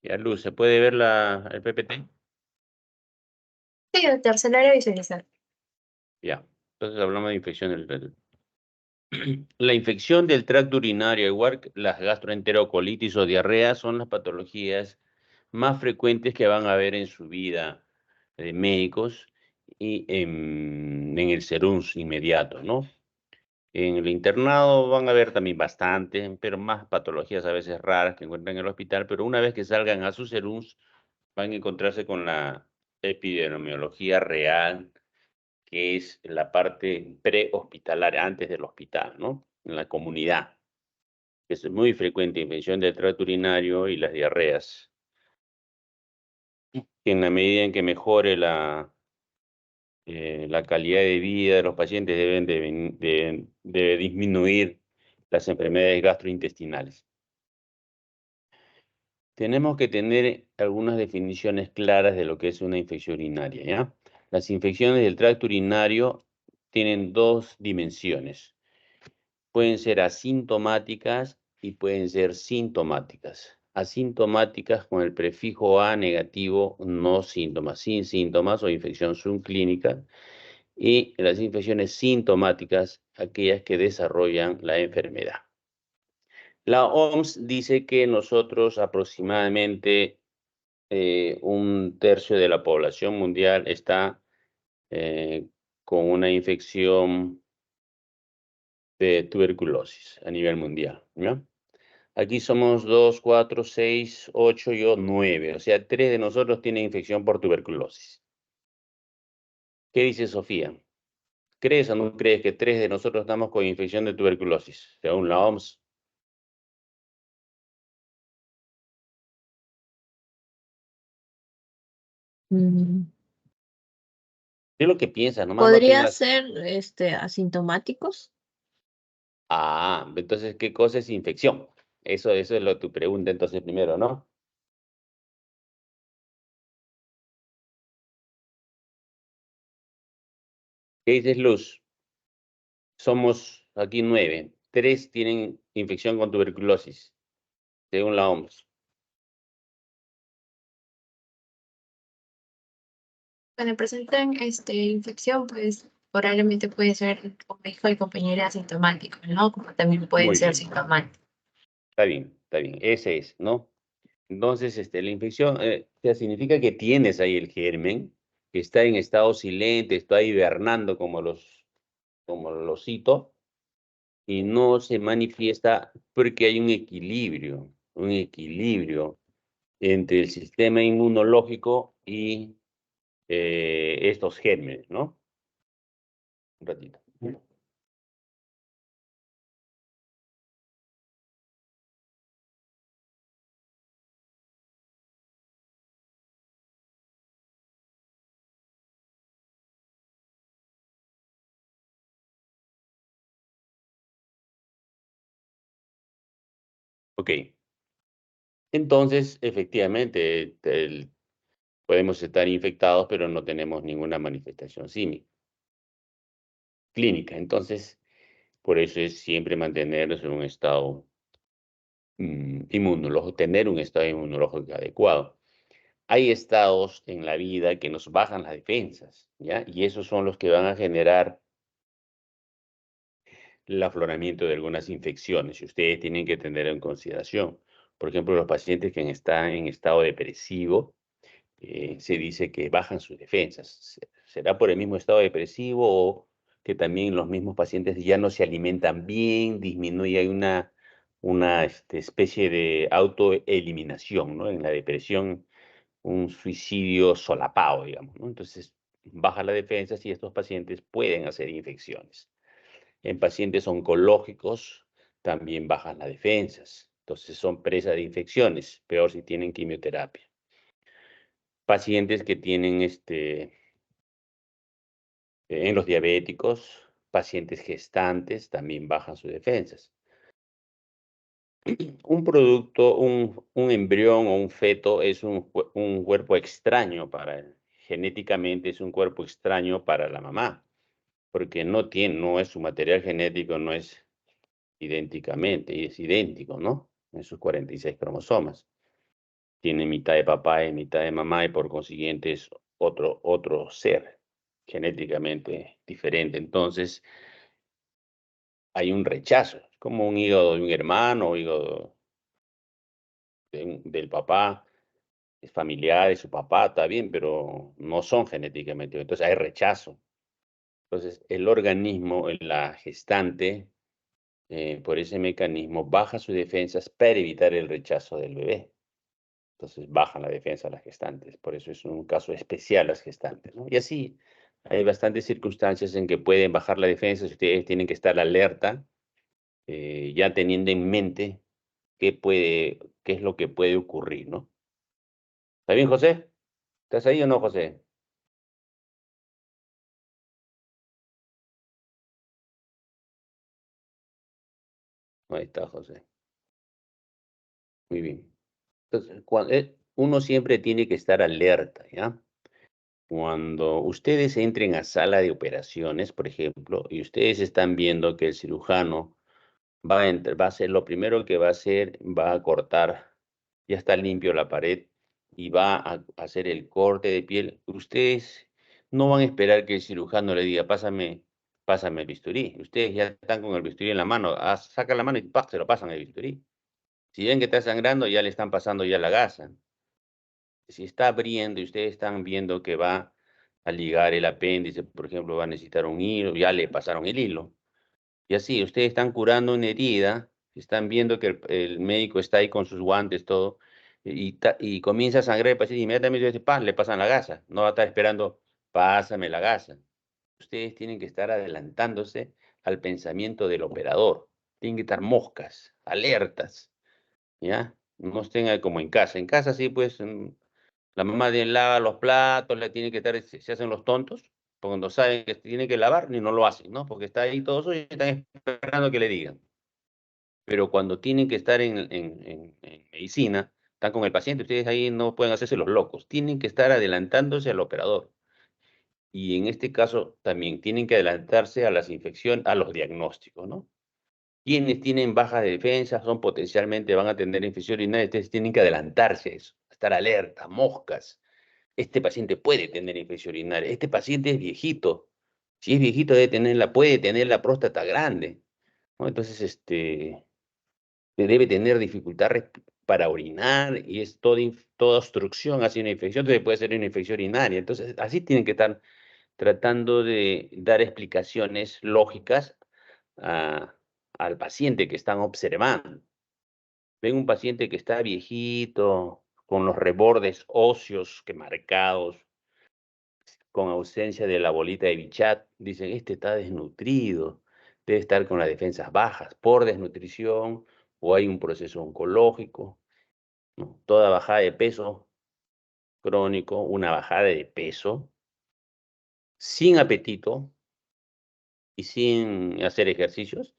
Ya, Luz, ¿se puede ver el PPT? Sí, doctor, se logra visualizar. Ya. Entonces hablamos de infección La infección del tracto urinario, igual que las gastroenterocolitis o diarrea, son las patologías más frecuentes que van a ver en su vida de médicos y en el SERUMS inmediato, ¿no? En el internado van a ver también bastante, pero más patologías a veces raras que encuentran en el hospital, pero una vez que salgan a sus SERUMS van a encontrarse con la epidemiología real, que es la parte prehospitalaria, antes del hospital, ¿no? En la comunidad. Es muy frecuente infección del tracto urinario y las diarreas. En la medida en que mejore la calidad de vida de los pacientes, debe disminuir las enfermedades gastrointestinales. Tenemos que tener algunas definiciones claras de lo que es una infección urinaria, ¿ya? Las infecciones del tracto urinario tienen dos dimensiones. Pueden ser asintomáticas y pueden ser sintomáticas. Asintomáticas con el prefijo A negativo, no síntomas, sin síntomas o infección subclínica. Y las infecciones sintomáticas, aquellas que desarrollan la enfermedad. La OMS dice que nosotros aproximadamente un tercio de la población mundial está con una infección de tuberculosis a nivel mundial, ¿no? Aquí somos 2, 4, 6, 8, yo 9. O sea, 3 de nosotros tienen infección por tuberculosis. ¿Qué dice Sofía? ¿Crees o no crees que 3 de nosotros estamos con infección de tuberculosis, según la OMS? Mm, ¿Qué es lo que piensas? Nomás no ¿Podría tengas... ser asintomáticos? Ah, entonces, ¿qué cosa es infección? Eso es tu pregunta entonces primero, ¿no? ¿Qué dices, Luz? Somos aquí 9. 3 tienen infección con tuberculosis, según la OMS. Cuando presentan infección, pues probablemente puede ser, como dijo el compañero, asintomático, ¿no? Como también pueden Muy ser bien, sintomáticos. está bien, está bien. Ese es, ¿no? Entonces, la infección ya significa que tienes ahí el germen, que está en estado silente, está hibernando como el osito, y no se manifiesta porque hay un equilibrio entre el sistema inmunológico y estos gérmenes, ¿no? Un ratito. Ok. Entonces, efectivamente, podemos estar infectados, pero no tenemos ninguna manifestación clínica. Entonces, por eso es siempre mantenernos en un estado inmunológico, tener un estado inmunológico adecuado. Hay estados en la vida que nos bajan las defensas, ¿ya? Y esos son los que van a generar el afloramiento de algunas infecciones y ustedes tienen que tener en consideración. Por ejemplo, los pacientes que están en estado depresivo, se dice que bajan sus defensas. ¿Será por el mismo estado depresivo o que también los mismos pacientes ya no se alimentan bien, disminuye, hay una especie de autoeliminación, ¿no? En la depresión, un suicidio solapado, digamos, ¿no? Entonces, baja la defensa y estos pacientes pueden hacer infecciones. En pacientes oncológicos también bajan las defensas. Entonces, son presa de infecciones, peor si tienen quimioterapia. Pacientes que tienen en los diabéticos, pacientes gestantes también bajan sus defensas. Un producto, un embrión o un feto es un cuerpo extraño genéticamente es un cuerpo extraño para la mamá, porque no es su material genético, no es idénticamente, es idéntico, ¿no? En sus 46 cromosomas. tiene mitad de papá y mitad de mamá y por consiguiente es otro ser genéticamente diferente. Entonces, hay un rechazo, como un hígado de un hermano, hígado del papá, es familiar, es su papá, está bien, pero no son genéticamente. Entonces, hay rechazo. Entonces, el organismo, en la gestante, por ese mecanismo, baja sus defensas para evitar el rechazo del bebé. Entonces bajan la defensa de las gestantes. Por eso es un caso especial las gestantes, ¿no? Y así hay bastantes circunstancias en que pueden bajar la defensa. Si ustedes tienen que estar alerta, ya teniendo en mente qué es lo que puede ocurrir, ¿no? ¿Está bien, José? ¿Estás ahí o no, José? Ahí está, José. Muy bien. Entonces, uno siempre tiene que estar alerta, ¿ya? Cuando ustedes entren a sala de operaciones, por ejemplo, y ustedes están viendo que el cirujano va a ser lo primero que va a hacer, va a cortar, ya está limpio la pared y va a hacer el corte de piel. Ustedes no van a esperar que el cirujano le diga, pásame el bisturí. Ustedes ya están con el bisturí en la mano, saca la mano y ¡pah!, se lo pasan el bisturí. Si ven que está sangrando, ya le están pasando ya la gasa. Si está abriendo y ustedes están viendo que va a ligar el apéndice, por ejemplo, va a necesitar un hilo, ya le pasaron el hilo. Y así, ustedes están curando una herida, están viendo que el médico está ahí con sus guantes, todo, y comienza a sangrar el paciente, inmediatamente dice, ¡pam!, le pasan la gasa. No va a estar esperando, pásame la gasa. Ustedes tienen que estar adelantándose al pensamiento del operador. Tienen que estar moscas, alertas, ¿ya? No estén ahí como en casa. En casa sí, pues, la mamá lava los platos, le tiene que estar, se hacen los tontos, cuando saben que tiene que lavar, ni no lo hacen, ¿no? Porque está ahí todo suyo y están esperando que le digan. Pero cuando tienen que estar en medicina, están con el paciente, ustedes ahí no pueden hacerse los locos, tienen que estar adelantándose al operador. Y en este caso también tienen que adelantarse a las infecciones, a los diagnósticos, ¿no? Quienes tienen baja de defensa son potencialmente van a tener infección urinaria, ustedes tienen que adelantarse a eso, estar alerta, moscas. Este paciente puede tener infección urinaria. Este paciente es viejito. Si es viejito, puede tener la próstata grande, ¿no? Entonces, debe tener dificultad para orinar y es toda obstrucción hacia una infección, entonces puede ser una infección urinaria. Entonces, así tienen que estar tratando de dar explicaciones lógicas a- al paciente que están observando. Ven un paciente que está viejito, con los rebordes óseos que marcados, con ausencia de la bolita de Bichat, dicen, este está desnutrido, debe estar con las defensas bajas por desnutrición o hay un proceso oncológico, ¿no? Toda bajada de peso crónico, una bajada de peso sin apetito y sin hacer ejercicios,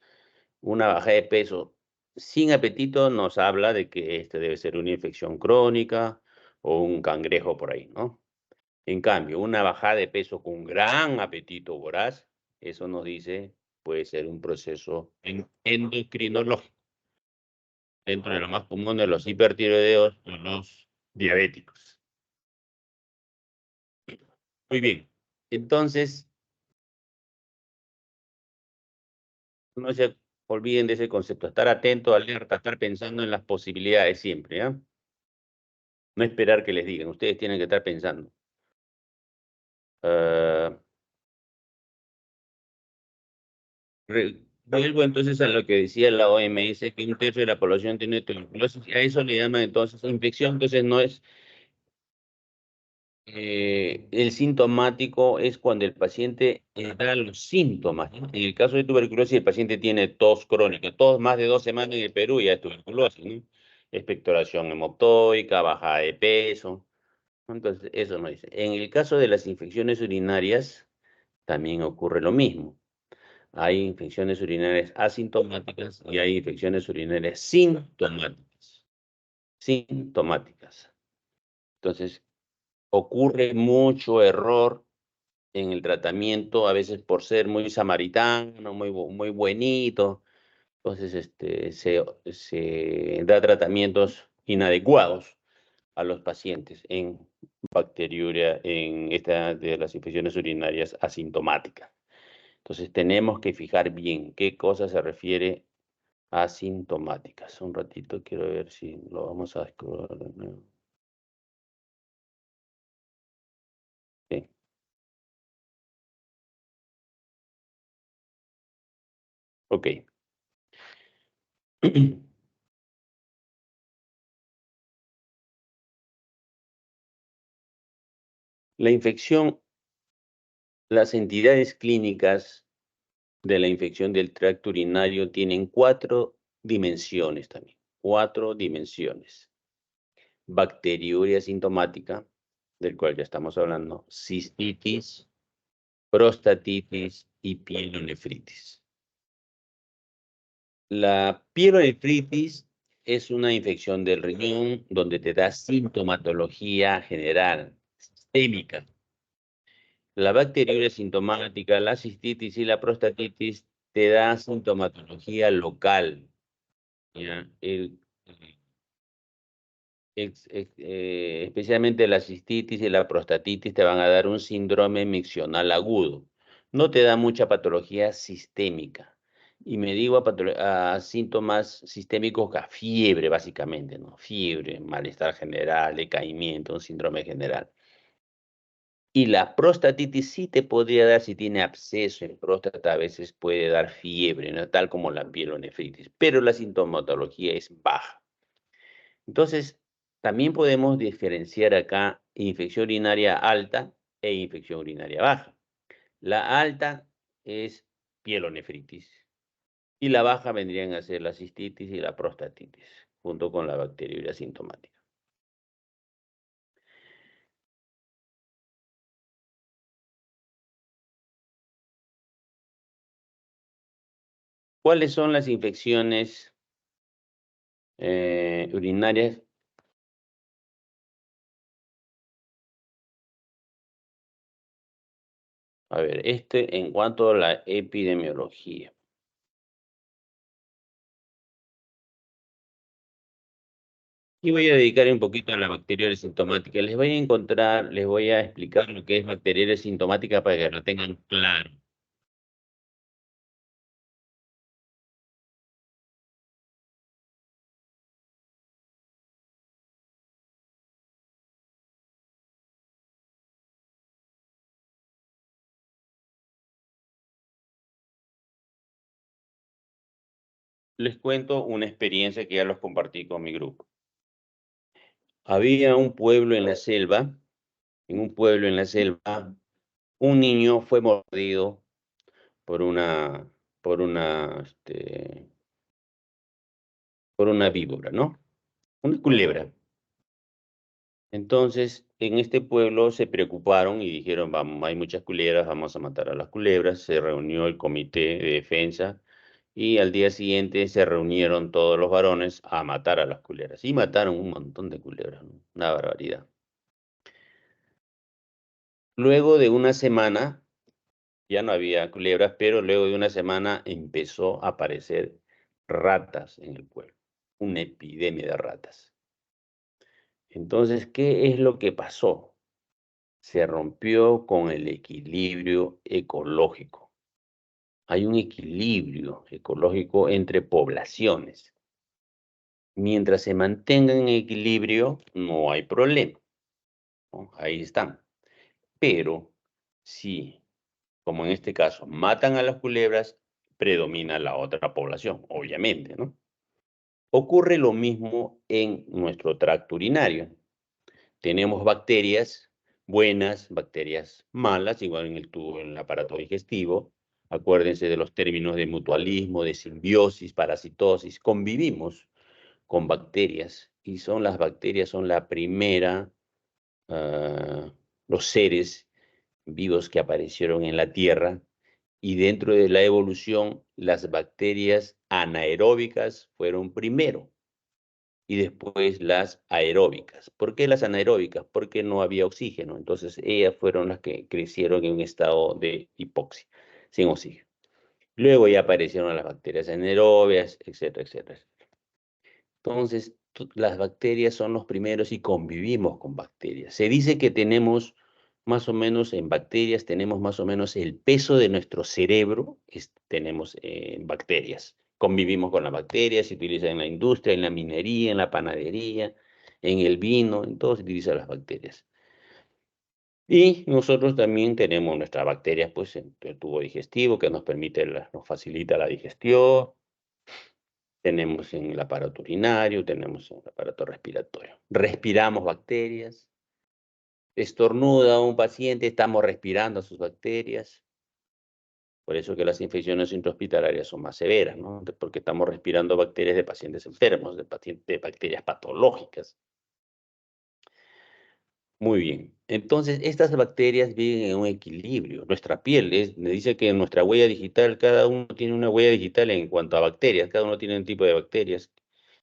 una bajada de peso sin apetito nos habla de que este debe ser una infección crónica o un cangrejo por ahí, ¿no? En cambio, una bajada de peso con gran apetito voraz, eso nos dice, puede ser un proceso endocrinológico, dentro de lo más común de los hipertiroideos o los diabéticos. Muy bien. Entonces, no se olviden de ese concepto, estar atento, alerta, estar pensando en las posibilidades siempre, ¿ya? No esperar que les digan, ustedes tienen que estar pensando. Ah, vuelvo entonces a lo que decía la OMS, que un tercio de la población tiene tuberculosis. A eso le llaman entonces infección. Entonces no es, el sintomático es cuando el paciente da los síntomas, ¿no? En el caso de tuberculosis, el paciente tiene tos crónica, tos más de 2 semanas en el Perú ya es tuberculosis, ¿no? Expectoración hemoptóica, bajada de peso. Entonces, eso no dice. En el caso de las infecciones urinarias, también ocurre lo mismo. Hay infecciones urinarias asintomáticas y hay infecciones urinarias sintomáticas. Sintomáticas. Entonces, ocurre mucho error en el tratamiento, a veces por ser muy samaritano, muy buenito. Entonces, se da tratamientos inadecuados a los pacientes en bacteriuria, en esta de las infecciones urinarias asintomáticas. Entonces tenemos que fijar bien qué cosa se refiere a asintomáticas. Un ratito quiero ver si lo vamos a scrollar de nuevo. Sí. Ok. La infección, las entidades clínicas de la infección del tracto urinario tienen 4 dimensiones también. 4 dimensiones. Bacteriuria asintomática, del cual ya estamos hablando, cistitis, prostatitis y pielonefritis. La pielonefritis es una infección del riñón donde te da sintomatología general, sistémica. La bacteriuria asintomática, la cistitis y la prostatitis te da sintomatología local. ¿Ya? Especialmente la cistitis y la prostatitis te van a dar un síndrome miccional agudo. No te da mucha patología sistémica. Y me digo a síntomas sistémicos a fiebre, básicamente, ¿no? Fiebre, malestar general, decaimiento, un síndrome general. Y la prostatitis sí te podría dar, si tiene absceso en próstata, a veces puede dar fiebre, ¿no? Tal como la pielonefritis, pero la sintomatología es baja. Entonces, también podemos diferenciar acá infección urinaria alta e infección urinaria baja. La alta es pielonefritis y la baja vendrían a ser la cistitis y la prostatitis, junto con la bacteriuria asintomática. ¿Cuáles son las infecciones urinarias? A ver, en cuanto a la epidemiología. Y voy a dedicar un poquito a la bacteriuria sintomática. Les voy a explicar lo que es bacteriuria sintomática para que lo tengan claro. Les cuento una experiencia que ya los compartí con mi grupo. Había un pueblo en la selva, un niño fue mordido por por una, por una víbora, ¿no? Una culebra. Entonces, en este pueblo se preocuparon y dijeron, vamos, hay muchas culebras, vamos a matar a las culebras. Se reunió el comité de defensa y al día siguiente se reunieron todos los varones a matar a las culebras. Y mataron un montón de culebras, ¿no? Una barbaridad. Luego de una semana, ya no había culebras, pero luego de una semana empezó a aparecer ratas en el pueblo, una epidemia de ratas. Entonces, ¿qué es lo que pasó? Se rompió con el equilibrio ecológico. Hay un equilibrio ecológico entre poblaciones. Mientras se mantengan en equilibrio, no hay problema, ¿no? Ahí están. Pero si, como en este caso, matan a las culebras, predomina la otra población, obviamente, ¿no? Ocurre lo mismo en nuestro tracto urinario. Tenemos bacterias buenas, bacterias malas, igual en el tubo, en el aparato digestivo. Acuérdense de los términos de mutualismo, de simbiosis, parasitosis. Convivimos con bacterias y las bacterias son la primera, los seres vivos que aparecieron en la Tierra, y dentro de la evolución las bacterias anaeróbicas fueron primero y después las aeróbicas. ¿Por qué las anaeróbicas? Porque no había oxígeno, entonces ellas fueron las que crecieron en un estado de hipoxia, sin oxígeno. Luego ya aparecieron las bacterias anaerobias, etcétera, etcétera. Entonces, las bacterias son los primeros y convivimos con bacterias. Se dice que tenemos más o menos en bacterias, tenemos más o menos el peso de nuestro cerebro, tenemos en bacterias. Convivimos con las bacterias, se utiliza en la industria, en la minería, en la panadería, en el vino, en todo se utilizan las bacterias. Y nosotros también tenemos nuestras bacterias pues, en el tubo digestivo que nos permite, nos facilita la digestión. Tenemos en el aparato urinario, tenemos en el aparato respiratorio. Respiramos bacterias. Estornuda un paciente, estamos respirando sus bacterias. Por eso que las infecciones intrahospitalarias son más severas, ¿no? Porque estamos respirando bacterias de pacientes enfermos, de bacterias patológicas. Muy bien. Entonces, estas bacterias viven en un equilibrio. Nuestra piel me dice que en nuestra huella digital, cada uno tiene una huella digital en cuanto a bacterias, cada uno tiene un tipo de bacterias.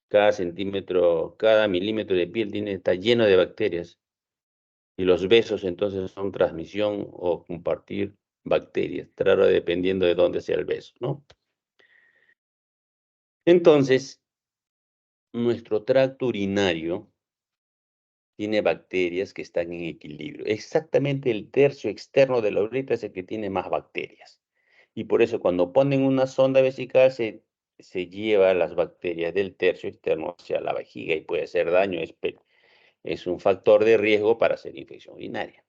Cada centímetro, cada milímetro de piel está lleno de bacterias. Y los besos entonces son transmisión o compartir bacterias, claro, dependiendo de dónde sea el beso, ¿no? Entonces, nuestro tracto urinario tiene bacterias que están en equilibrio. Exactamente el tercio externo de la uretra es el que tiene más bacterias. Y por eso cuando ponen una sonda vesical se lleva las bacterias del tercio externo hacia la vejiga y puede hacer daño. Es un factor de riesgo para hacer infección urinaria.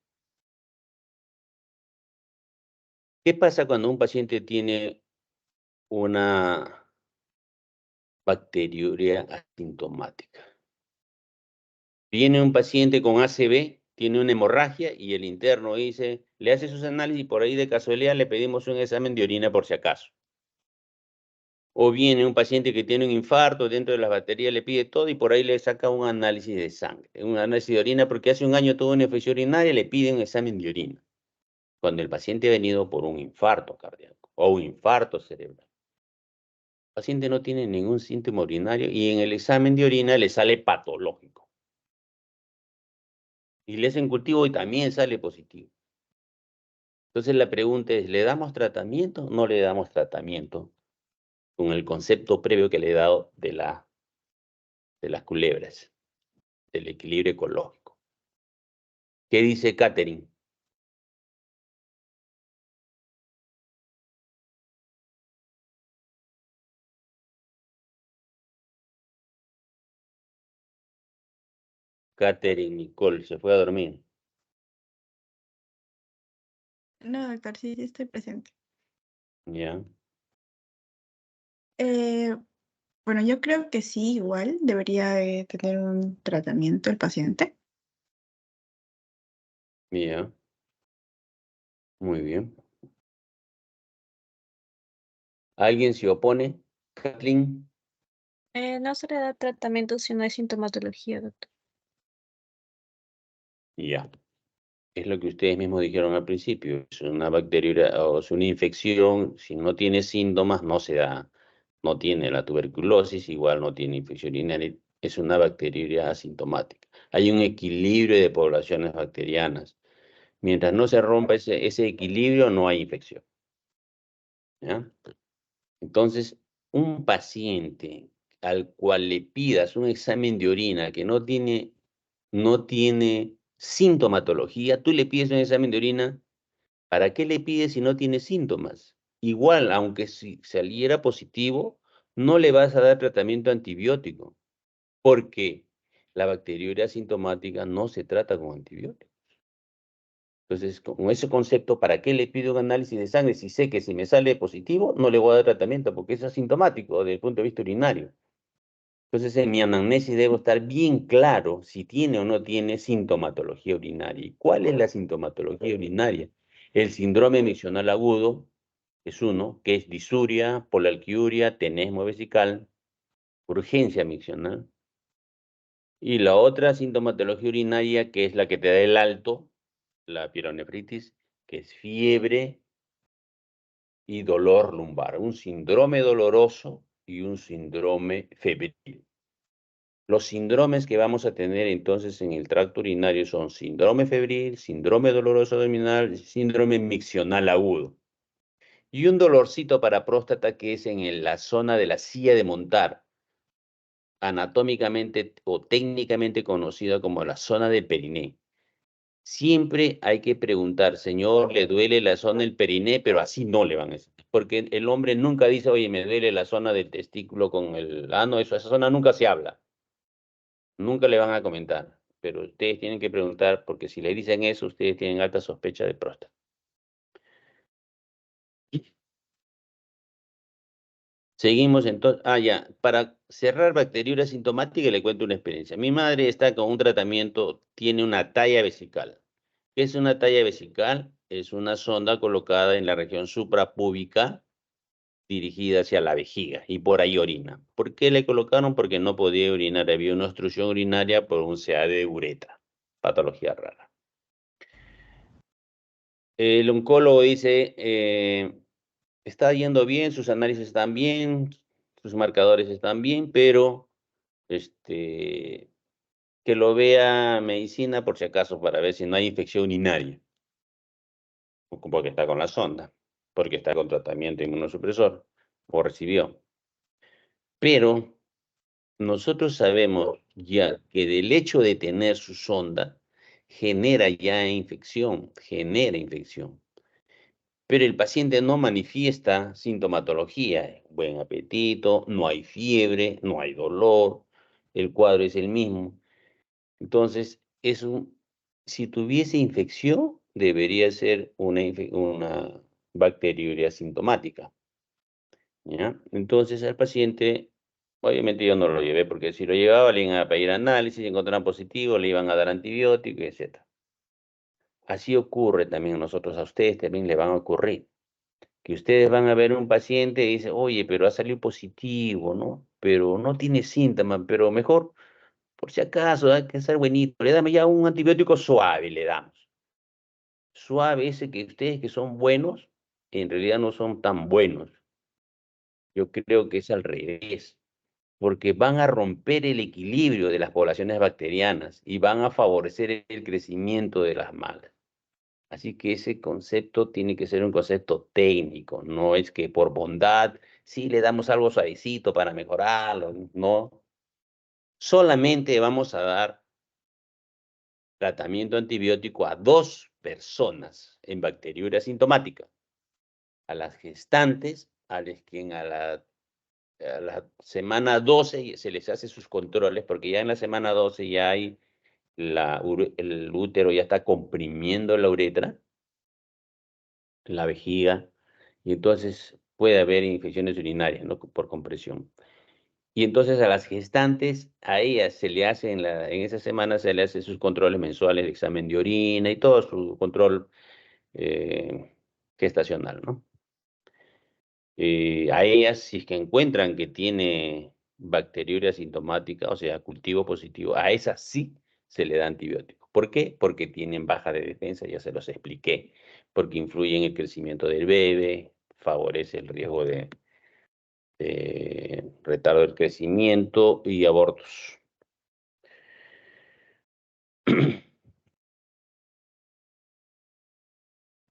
¿Qué pasa cuando un paciente tiene una bacteriuria asintomática? Viene un paciente con ACV, tiene una hemorragia y el interno dice, le hace sus análisis y por ahí de casualidad le pedimos un examen de orina por si acaso. O viene un paciente que tiene un infarto, dentro de las bacterias le pide todo y por ahí le saca un análisis de sangre, un análisis de orina porque hace un año tuvo una infección urinaria y le pide un examen de orina. Cuando el paciente ha venido por un infarto cardíaco o un infarto cerebral. El paciente no tiene ningún síntoma urinario y en el examen de orina le sale patológico. Y le hacen cultivo y también sale positivo. Entonces la pregunta es, ¿le damos tratamiento o no le damos tratamiento? Con el concepto previo que le he dado de las culebras, del equilibrio ecológico. ¿Qué dice Catherine? Catherine Nicole se fue a dormir. No, doctor, sí, sí estoy presente. ¿Ya? Bueno, yo creo que sí, igual debería de tener un tratamiento el paciente. ¿Ya? Muy bien. ¿Alguien se opone? Kathleen. No se le da tratamiento si no hay sintomatología, doctor. Ya. Es lo que ustedes mismos dijeron al principio. Es una bacteria o es una infección. Si no tiene síntomas, no se da. No tiene la tuberculosis, igual no tiene infección urinaria. Es una bacteriuria asintomática. Hay un equilibrio de poblaciones bacterianas. Mientras no se rompa ese equilibrio, no hay infección. ¿Ya? Entonces, un paciente al cual le pidas un examen de orina que no tiene sintomatología, tú le pides un examen de orina, ¿para qué le pides si no tiene síntomas? Igual, aunque si saliera positivo, no le vas a dar tratamiento antibiótico, porque la bacteriuria asintomática no se trata con antibióticos. Entonces, con ese concepto, ¿para qué le pido un análisis de sangre si sé que si me sale positivo, no le voy a dar tratamiento porque es asintomático desde el punto de vista urinario? Entonces, en mi anamnesis debo estar bien claro si tiene o no tiene sintomatología urinaria. ¿Y cuál es la sintomatología urinaria? El síndrome miccional agudo es uno, que es disuria, polalquiuria, tenesmo vesical, urgencia miccional. Y la otra sintomatología urinaria, que es la que te da el alto, la pielonefritis, que es fiebre y dolor lumbar, un síndrome doloroso y un síndrome febril. Los síndromes que vamos a tener entonces en el tracto urinario son síndrome febril, síndrome doloroso abdominal, síndrome miccional agudo. Y un dolorcito para próstata que es en la zona de la silla de montar. anatómicamente o técnicamente conocida como la zona del periné. Siempre hay que preguntar, señor, ¿le duele la zona del periné? Pero así no le van a decir. Porque el hombre nunca dice, oye, me duele la zona del testículo con el ano, esa zona nunca se habla. Nunca le van a comentar. Pero ustedes tienen que preguntar, porque si le dicen eso, ustedes tienen alta sospecha de próstata. Seguimos entonces. Ya. Para cerrar bacteriuria sintomática, le cuento una experiencia. Mi madre está con un tratamiento, tiene una talla vesical. ¿Qué es una talla vesical? Es una sonda colocada en la región suprapúbica dirigida hacia la vejiga y por ahí orina. ¿Por qué le colocaron? Porque no podía orinar. Había una obstrucción urinaria por un CA de uretra. Patología rara. El oncólogo dice, está yendo bien, sus análisis están bien, sus marcadores están bien, pero que lo vea medicina por si acaso para ver si no hay infección urinaria, porque está con la sonda, porque está con tratamiento inmunosupresor o recibió. Pero nosotros sabemos ya que del hecho de tener su sonda genera infección. Pero el paciente no manifiesta sintomatología, buen apetito, no hay fiebre, no hay dolor, el cuadro es el mismo. Entonces, si tuviese infección, debería ser una bacteriuria sintomática, ¿ya? Entonces, al paciente, obviamente yo no lo llevé, porque si lo llevaba le iban a pedir análisis, si encontraban positivo, le iban a dar antibiótico, etc. Así ocurre también a nosotros, a ustedes también le van a ocurrir. Que ustedes van a ver un paciente y dicen, oye, pero ha salido positivo, ¿no? Pero no tiene síntomas, pero mejor, por si acaso, hay que ser buenito, le damos ya un antibiótico suave, le damos. Suave ese que ustedes que son buenos, en realidad no son tan buenos. Yo creo que es al revés, porque van a romper el equilibrio de las poblaciones bacterianas y van a favorecer el crecimiento de las malas. Así que ese concepto tiene que ser un concepto técnico, no es que por bondad, sí le damos algo suavecito para mejorarlo, no. Solamente vamos a dar tratamiento antibiótico a 2 personas en bacteriuria sintomática, a las gestantes, a las que a la semana 12 se les hace sus controles, porque ya en la semana 12 ya hay el útero ya está comprimiendo la uretra, la vejiga, y entonces puede haber infecciones urinarias, ¿no? Por compresión. Y entonces a las gestantes, a ellas se le hace en esa semana se le hace sus controles mensuales de examen de orina y todo su control gestacional, ¿no? A ellas, si es que encuentran que tiene bacteriuria sintomática, o sea, cultivo positivo, a esas sí se le da antibiótico. ¿Por qué? Porque tienen baja de defensa, ya se los expliqué, porque influye en el crecimiento del bebé, favorece el riesgo de retardo del crecimiento y abortos.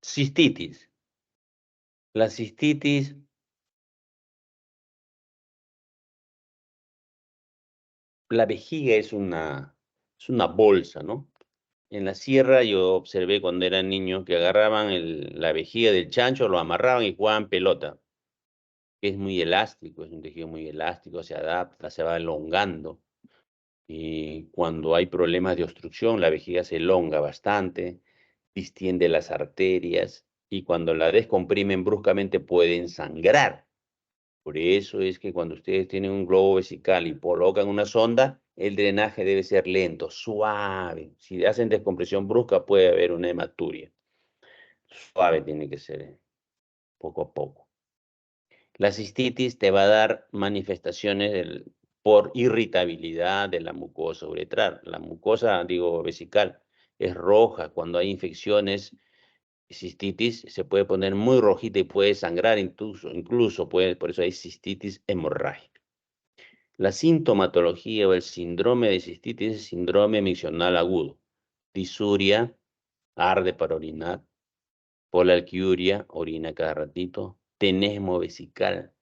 Cistitis. La cistitis la vejiga es una bolsa, ¿no? En la sierra yo observé cuando era niño que agarraban la vejiga del chancho, lo amarraban y jugaban pelota. Es muy elástico, es un tejido muy elástico, se adapta, se va elongando. Y cuando hay problemas de obstrucción, la vejiga se elonga bastante, distiende las arterias y cuando la descomprimen bruscamente pueden sangrar. Por eso es que cuando ustedes tienen un globo vesical y colocan una sonda, el drenaje debe ser lento, suave. Si hacen descompresión brusca puede haber una hematuria. Suave tiene que ser, poco a poco. La cistitis te va a dar manifestaciones por irritabilidad de la mucosa uretral. La mucosa, digo, vesical, es roja. Cuando hay infecciones, cistitis, se puede poner muy rojita y puede sangrar incluso puede, por eso hay cistitis hemorrágica. La sintomatología o el síndrome de cistitis es síndrome miccional agudo. Disuria, arde para orinar, polalquiuria, orina cada ratito, tenesmo vesical,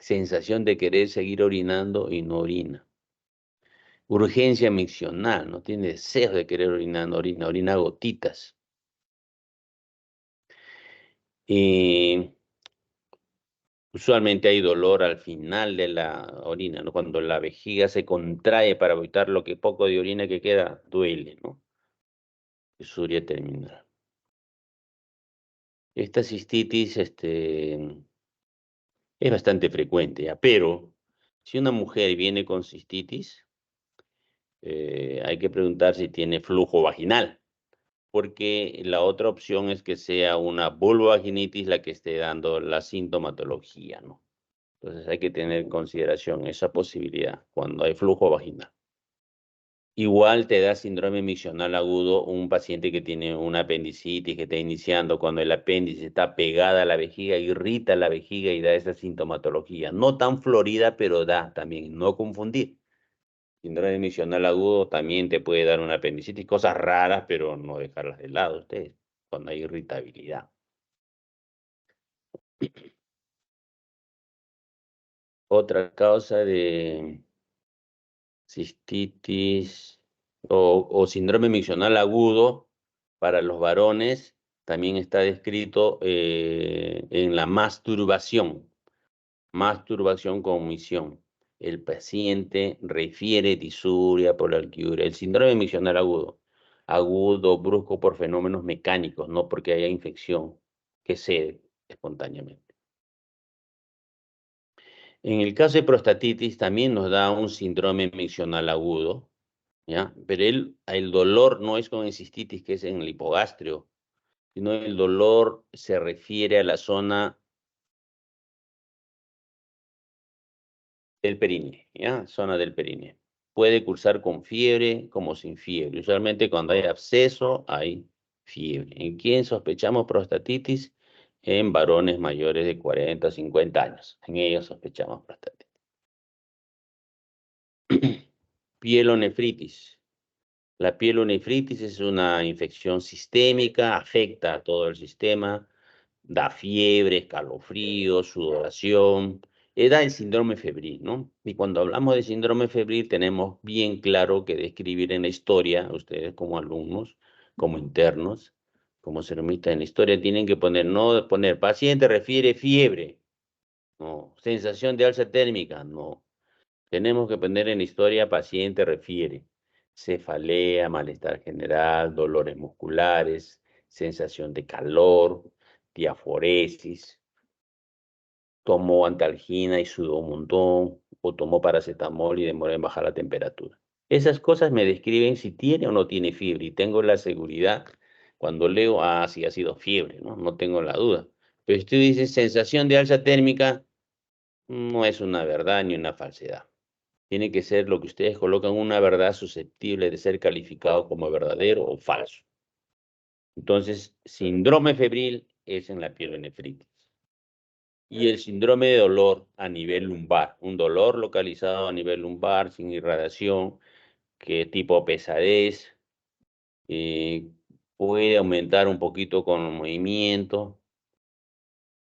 sensación de querer seguir orinando y no orina. Urgencia miccional, no tiene deseo de querer orinar, no orina, orina gotitas. Y usualmente hay dolor al final de la orina, ¿no? Cuando la vejiga se contrae para botar lo que poco de orina que queda, duele, ¿no? Disuria terminal. Esta cistitis, es bastante frecuente, ¿ya? Pero si una mujer viene con cistitis, hay que preguntar si tiene flujo vaginal, porque la otra opción es que sea una vulvovaginitis la que esté dando la sintomatología, ¿no? Entonces hay que tener en consideración esa posibilidad cuando hay flujo vaginal. Igual te da síndrome miccional agudo un paciente que tiene una apendicitis que está iniciando cuando el apéndice está pegada a la vejiga, irrita la vejiga y da esa sintomatología. No tan florida, pero da también, no confundir. Síndrome miccional agudo también te puede dar una apendicitis, cosas raras, pero no dejarlas de lado ustedes, cuando hay irritabilidad. Otra causa de cistitis o síndrome miccional agudo para los varones también está descrito en la masturbación con misión. El paciente refiere disuria, polialquiuria, el síndrome miccional agudo, brusco por fenómenos mecánicos, no porque haya infección que cede espontáneamente. En el caso de prostatitis también nos da un síndrome miccional agudo, ¿ya? Pero el dolor no es con el cistitis, que es en el hipogastrio, sino el dolor se refiere a la zona del períneo, ¿ya? Zona del períneo. Puede cursar con fiebre como sin fiebre. Usualmente cuando hay absceso hay fiebre. ¿En quién sospechamos prostatitis? En varones mayores de 40 o 50 años. En ellos sospechamos prostatitis. Pielonefritis. La pielonefritis es una infección sistémica, afecta a todo el sistema, da fiebre, escalofrío, sudoración, da el síndrome febril, ¿no? Y cuando hablamos de síndrome febril tenemos bien claro que describir en la historia, ustedes como alumnos, como internos, como serumistas en la historia, tienen que poner, no poner paciente refiere fiebre, no, sensación de alza térmica, no. Tenemos que poner en la historia paciente refiere cefalea, malestar general, dolores musculares, sensación de calor, diaforesis, tomó antalgina y sudó un montón, o tomó paracetamol y demoró en bajar la temperatura. Esas cosas me describen si tiene o no tiene fiebre y tengo la seguridad cuando leo, sí ha sido fiebre, ¿no? No tengo la duda. Pero si tú dices sensación de alza térmica, no es una verdad ni una falsedad. Tiene que ser lo que ustedes colocan, una verdad susceptible de ser calificado como verdadero o falso. Entonces, síndrome febril es en la pielonefritis. Y el síndrome de dolor a nivel lumbar, un dolor localizado a nivel lumbar sin irradiación, que tipo pesadez, puede aumentar un poquito con el movimiento,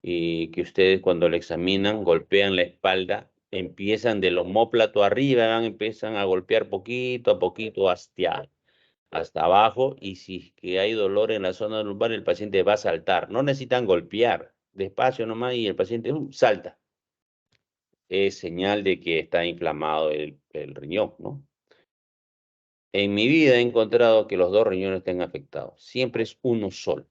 y que ustedes cuando lo examinan golpean la espalda, empiezan del omóplato arriba, empiezan a golpear poquito a poquito hasta abajo, y si es que hay dolor en la zona lumbar, el paciente va a saltar. No necesitan golpear, despacio nomás, y el paciente salta. Es señal de que está inflamado el riñón, ¿no? En mi vida he encontrado que los dos riñones estén afectados. Siempre es uno solo.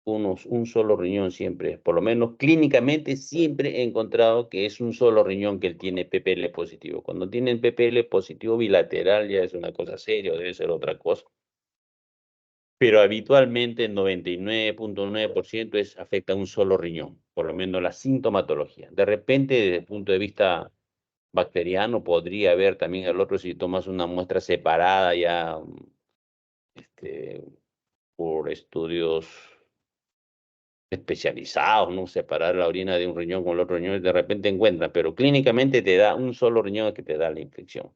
Un solo riñón siempre, por lo menos clínicamente siempre he encontrado que es un solo riñón que él tiene PPL positivo. Cuando tienen PPL positivo bilateral ya es una cosa seria, debe ser otra cosa. Pero habitualmente el 99.9% afecta a un solo riñón, por lo menos la sintomatología. De repente, desde el punto de vista bacteriano, podría haber también el otro si tomas una muestra separada ya por estudios especializados, ¿no? Separar la orina de un riñón con el otro riñón, de repente encuentran, pero clínicamente te da un solo riñón que te da la infección.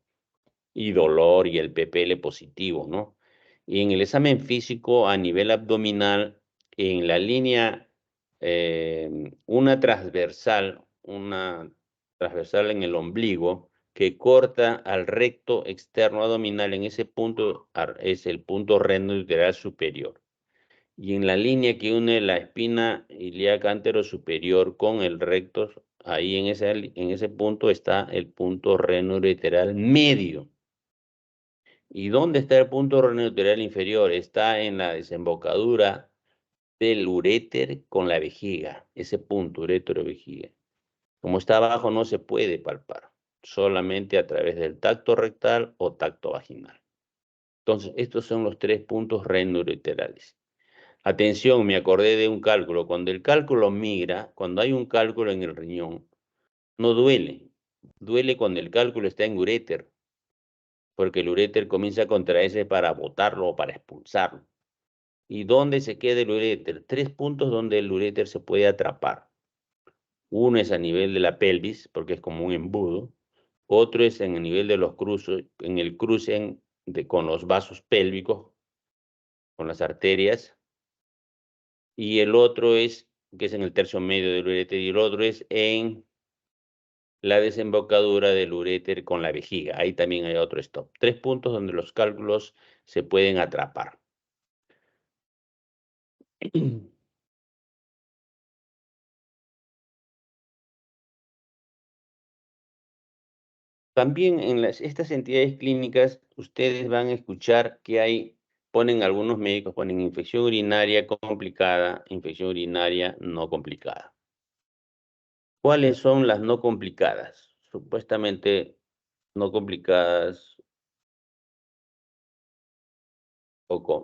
Y dolor y el PPL positivo, ¿no? Y en el examen físico a nivel abdominal, en la línea, una transversal una transversal en el ombligo que corta al recto externo abdominal. En ese punto es el punto renouteral superior. Y en la línea que une la espina ilíaca anterosuperior con el recto, ahí en ese punto está el punto renouteral medio. ¿Y dónde está el punto renouteral inferior? Está en la desembocadura del uréter con la vejiga, ese punto, urétero-vejiga. Como está abajo no se puede palpar, solamente a través del tacto rectal o tacto vaginal. Entonces, estos son los 3 puntos renoureterales. Atención, me acordé de un cálculo. Cuando el cálculo migra, cuando hay un cálculo en el riñón, no duele. Duele cuando el cálculo está en uréter, porque el uréter comienza a contraerse para botarlo o para expulsarlo. ¿Y dónde se queda el uréter? 3 puntos donde el uréter se puede atrapar. Uno es a nivel de la pelvis, porque es como un embudo. Otro es en el nivel de los cruces, en el cruce con los vasos pélvicos, con las arterias. Y el otro es, que es en el tercio medio del uréter, y el otro es en la desembocadura del uréter con la vejiga. Ahí también hay otro stop. 3 puntos donde los cálculos se pueden atrapar. También en estas entidades clínicas, ustedes van a escuchar que ponen algunos médicos, ponen infección urinaria complicada, infección urinaria no complicada. ¿Cuáles son las no complicadas? Supuestamente no complicadas,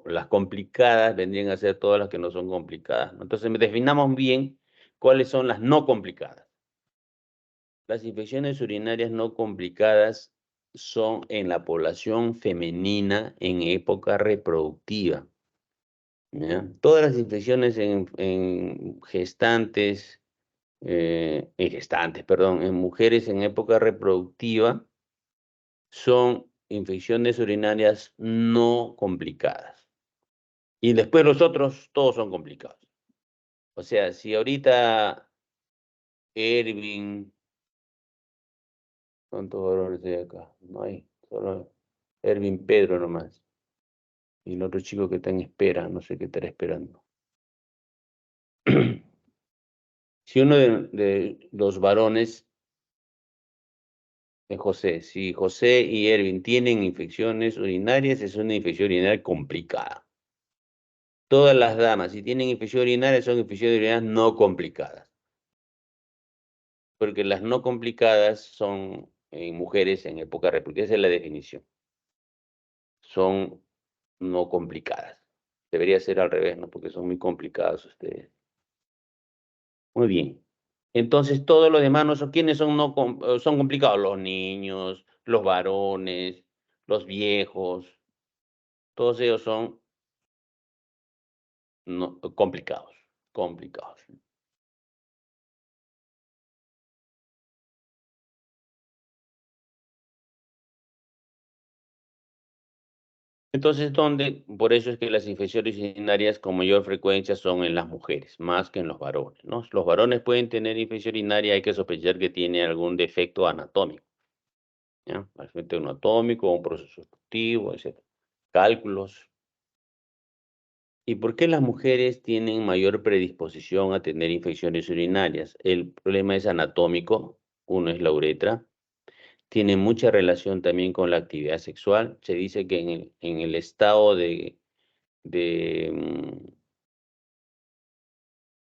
las complicadas vendrían a ser todas las que no son complicadas, ¿no? Entonces, definamos bien cuáles son las no complicadas. Las infecciones urinarias no complicadas son en la población femenina en época reproductiva, ¿ya? Todas las infecciones en gestantes, en mujeres en época reproductiva son infecciones urinarias no complicadas. Y después los otros, todos son complicados. O sea, si ahorita Erwin, ¿cuántos varones hay acá? No hay, solo Erwin Pedro nomás. Y el otro chico que está en espera, no sé qué estará esperando. Si uno de los varones, José, si José y Erwin tienen infecciones urinarias, es una infección urinaria complicada. Todas las damas, si tienen infección urinaria, son infecciones urinarias no complicadas. Porque las no complicadas son en mujeres en época reproductiva, esa es la definición. Son no complicadas. Debería ser al revés, ¿no? Porque son muy complicados ustedes. Muy bien. Entonces, todos los demás, no son, ¿quiénes son, son complicados? Los niños, los varones, los viejos. Todos ellos son complicados. Complicados. Entonces, por eso es que las infecciones urinarias con mayor frecuencia son en las mujeres, más que en los varones, ¿no? Los varones pueden tener infección urinaria, hay que sospechar que tiene algún defecto anatómico, ¿ya? Defecto anatómico, un proceso constructivo, etc. Cálculos. ¿Y por qué las mujeres tienen mayor predisposición a tener infecciones urinarias? El problema es anatómico, uno es la uretra, tiene mucha relación también con la actividad sexual. Se dice que en el estado en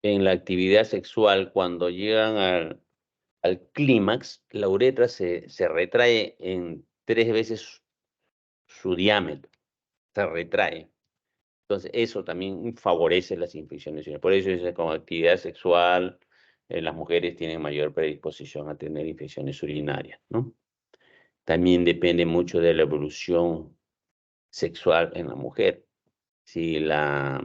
la actividad sexual, cuando llegan al clímax, la uretra se retrae en 3 veces su diámetro, se retrae. Entonces, eso también favorece las infecciones urinarias. Por eso es que con actividad sexual, las mujeres tienen mayor predisposición a tener infecciones urinarias, ¿no? También depende mucho de la evolución sexual en la mujer. Si la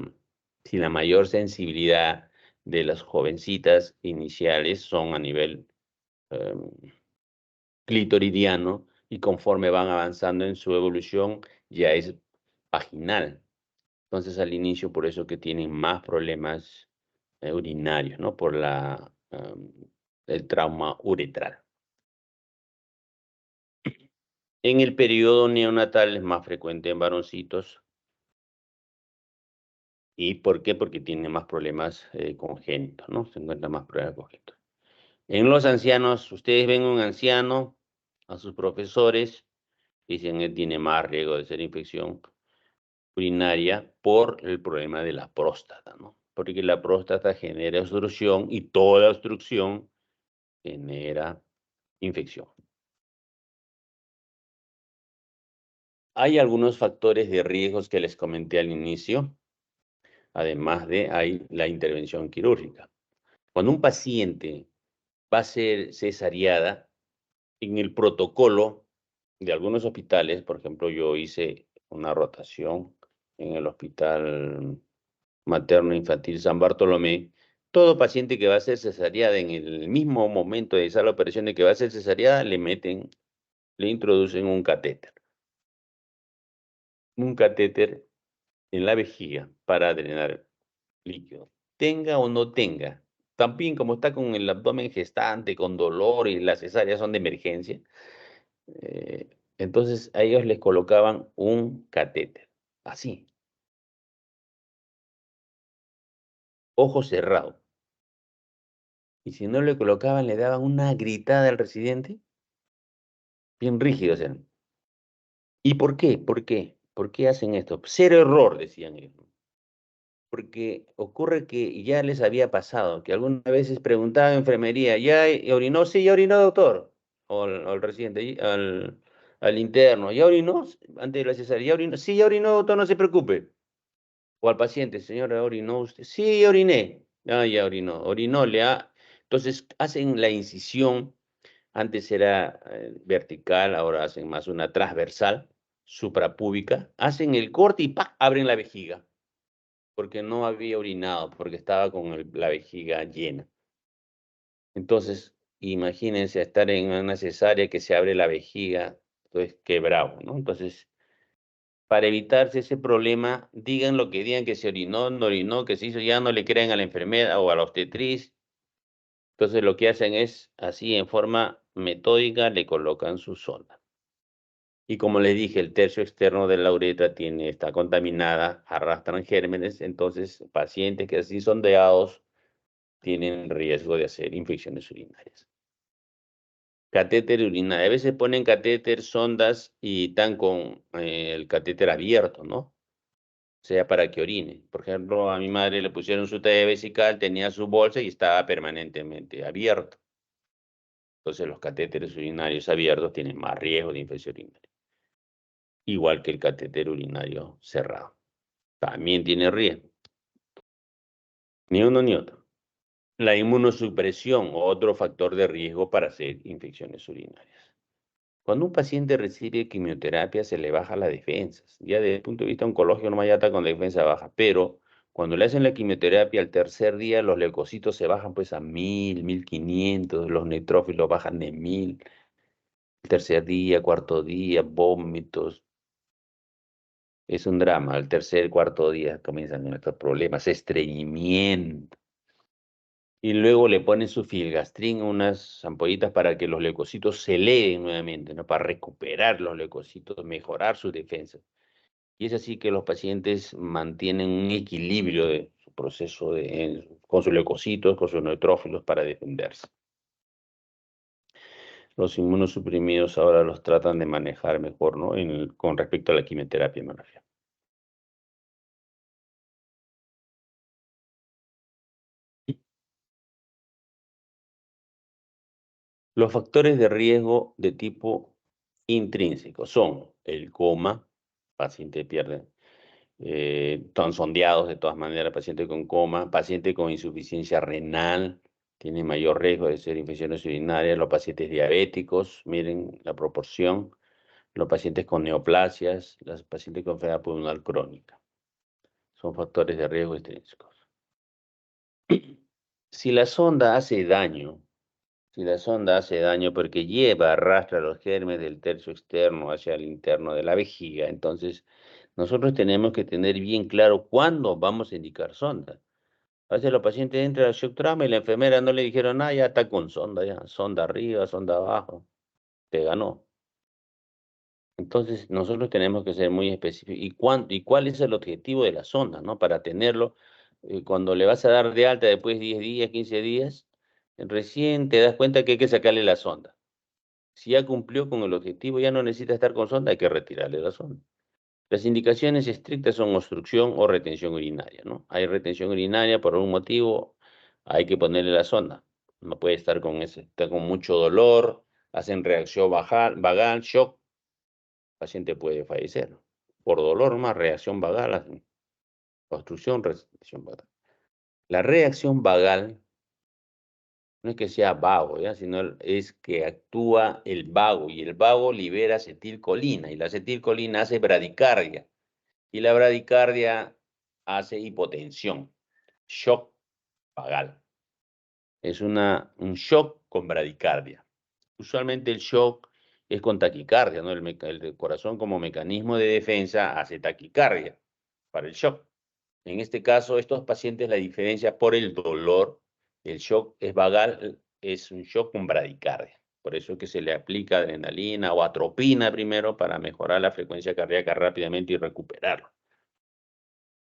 mayor sensibilidad de las jovencitas iniciales son a nivel clitoridiano y conforme van avanzando en su evolución ya es vaginal. Entonces al inicio por eso que tienen más problemas urinarios, ¿no? Por la el trauma uretral. En el periodo neonatal es más frecuente en varoncitos. ¿Y por qué? Porque tiene más problemas congénitos, ¿no? Se encuentran más problemas congénitos. En los ancianos, ustedes ven un anciano, a sus profesores, dicen que tiene más riesgo de ser infección urinaria por el problema de la próstata, ¿no? Porque la próstata genera obstrucción y toda obstrucción genera infección. Hay algunos factores de riesgos que les comenté al inicio, además de la intervención quirúrgica. Cuando un paciente va a ser cesariada, en el protocolo de algunos hospitales, por ejemplo, yo hice una rotación en el Hospital Materno Infantil San Bartolomé, todo paciente que va a ser cesariada en el mismo momento de esa la operación de que va a ser cesariada, le introducen un catéter. Un catéter en la vejiga para drenar líquido. Tenga o no tenga. También como está con el abdomen gestante, con dolor y las cesáreas son de emergencia, entonces a ellos les colocaban un catéter, así, ojo cerrado. Y si no le colocaban, le daban una gritada al residente, bien rígidos eran. ¿Y por qué? ¿Por qué? ¿Por qué hacen esto? Cero error, decían ellos. Porque ocurre que ya les había pasado, que algunas veces preguntaba en enfermería, ¿ya orinó? Sí, ya orinó, doctor. O al residente, al interno, ¿ya orinó? Antes de la cesárea, ¿ya orinó? Sí, ya orinó, doctor, no se preocupe. O al paciente, señora, ¿orinó usted? Sí, ya oriné. Ah, ya orinó, Entonces hacen la incisión, antes era vertical, ahora hacen más una transversal, suprapúbica, hacen el corte y ¡pac! Abren la vejiga porque no había orinado, porque estaba con la vejiga llena. Entonces, imagínense estar en una cesárea que se abre la vejiga, entonces qué bravo, ¿no? Entonces, para evitarse ese problema, digan lo que digan, que se orinó, no orinó, que se hizo, ya no le crean a la enfermera o a la obstetriz. Entonces, lo que hacen es, así en forma metódica, le colocan su sonda. Y como les dije, el tercio externo de la uretra está contaminada, arrastran gérmenes, entonces pacientes que así sondeados tienen riesgo de hacer infecciones urinarias. Catéter urinario. A veces ponen catéter, sondas y están con el catéter abierto, ¿no? O sea, para que orine. Por ejemplo, a mi madre le pusieron su talla vesical, tenía su bolsa y estaba permanentemente abierto. Entonces, los catéteres urinarios abiertos tienen más riesgo de infección urinaria. Igual que el catéter urinario cerrado. También tiene riesgo. Ni uno ni otro. La inmunosupresión, otro factor de riesgo para hacer infecciones urinarias. Cuando un paciente recibe quimioterapia, se le baja las defensas. Ya desde el punto de vista oncológico, no ya está con la defensa baja, pero cuando le hacen la quimioterapia, al tercer día los leucocitos se bajan pues a 1000, 1500, los neutrófilos bajan de 1000. El tercer día, cuarto día, vómitos. Es un drama. Al tercer, cuarto día comienzan nuestros problemas, estreñimiento. Y luego le ponen su filgastrin, unas ampollitas para que los leucocitos se eleven nuevamente, ¿no? Para recuperar los leucocitos, mejorar su defensa. Y es así que los pacientes mantienen un equilibrio de su proceso con sus leucocitos, con sus neutrófilos para defenderse. Los inmunosuprimidos ahora los tratan de manejar mejor, ¿no? Con respecto a la quimioterapia, me refiero. Los factores de riesgo de tipo intrínseco son el coma, paciente pierde, están sondeados de todas maneras, paciente con coma, paciente con insuficiencia renal, tiene mayor riesgo de ser infecciones urinarias, los pacientes diabéticos, miren la proporción, los pacientes con neoplasias, los pacientes con enfermedad pulmonar crónica, son factores de riesgo intrínsecos. Si la sonda hace daño, porque arrastra los gérmenes del tercio externo hacia el interno de la vejiga, entonces nosotros tenemos que tener bien claro cuándo vamos a indicar sonda. A veces los pacientes entran al shock trauma y la enfermera no le dijeron nada, ya está con sonda, ya. Sonda arriba, sonda abajo. Te ganó. Entonces, nosotros tenemos que ser muy específicos. ¿Y cuál es el objetivo de la sonda, no? Para tenerlo, cuando le vas a dar de alta después de 10 días, 15 días, recién te das cuenta que hay que sacarle la sonda. Si ya cumplió con el objetivo, ya no necesita estar con sonda, hay que retirarle la sonda. Las indicaciones estrictas son obstrucción o retención urinaria, ¿no? Hay retención urinaria por algún motivo, hay que ponerle la sonda. No puede estar con ese, está con mucho dolor, hacen reacción vagal, shock, el paciente puede fallecer. Por dolor más reacción vagal, obstrucción, retención vagal. La reacción vagal no es que sea vago, ¿ya? Sino es que actúa el vago y el vago libera acetilcolina y la acetilcolina hace bradicardia y la bradicardia hace hipotensión, shock vagal. Es un shock con bradicardia. Usualmente el shock es con taquicardia, ¿no? El corazón como mecanismo de defensa hace taquicardia para el shock. En este caso, estos pacientes, la diferencia por el dolor, el shock es vagal, es un shock con bradicardia. Por eso es que se le aplica adrenalina o atropina primero para mejorar la frecuencia cardíaca rápidamente y recuperarlo.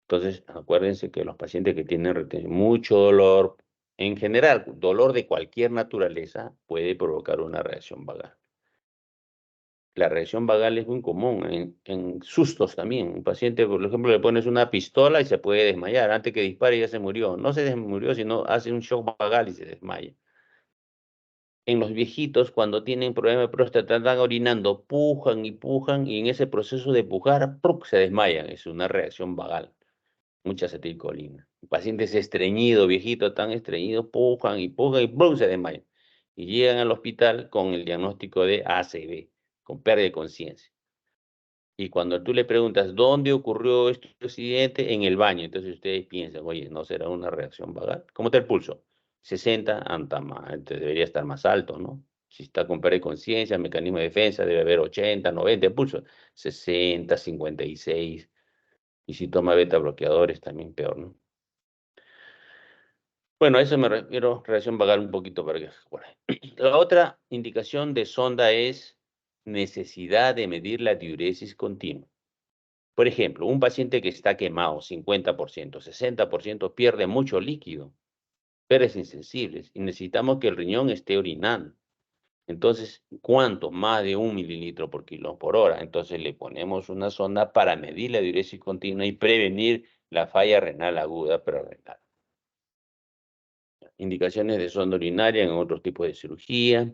Entonces, acuérdense que los pacientes que tienen mucho dolor, en general, dolor de cualquier naturaleza, puede provocar una reacción vagal. La reacción vagal es muy común en sustos también. Un paciente, por ejemplo, le pones una pistola y se puede desmayar. Antes que dispare ya se murió. No se murió, sino hace un shock vagal y se desmaya. En los viejitos, cuando tienen problema de próstata, están orinando, pujan y en ese proceso de pujar, ¡pruc!, se desmayan. Es una reacción vagal. Mucha acetilcolina. Pacientes estreñidos, viejitos tan estreñidos, pujan y ¡pum!, se desmayan. Y llegan al hospital con el diagnóstico de ACV, con pérdida de conciencia. Y cuando tú le preguntas, ¿dónde ocurrió este accidente? En el baño. Entonces ustedes piensan, oye, ¿no será una reacción vagal? ¿Cómo está el pulso? 60, debería estar más alto, ¿no? Si está con pérdida de conciencia, el mecanismo de defensa debe haber 80, 90, el pulso 60, 56. Y si toma beta bloqueadores, también peor, ¿no? Bueno, a eso me refiero, reacción vagal un poquito para que... Bueno. La otra indicación de sonda es necesidad de medir la diuresis continua. Por ejemplo, un paciente que está quemado, 50%, 60%, pierde mucho líquido, pérdidas insensibles, y necesitamos que el riñón esté orinando. Entonces, ¿cuánto? Más de 1 mililitro por kilo por hora. Entonces le ponemos una sonda para medir la diuresis continua y prevenir la falla renal aguda prerrenal. Indicaciones de sonda urinaria en otros tipos de cirugía.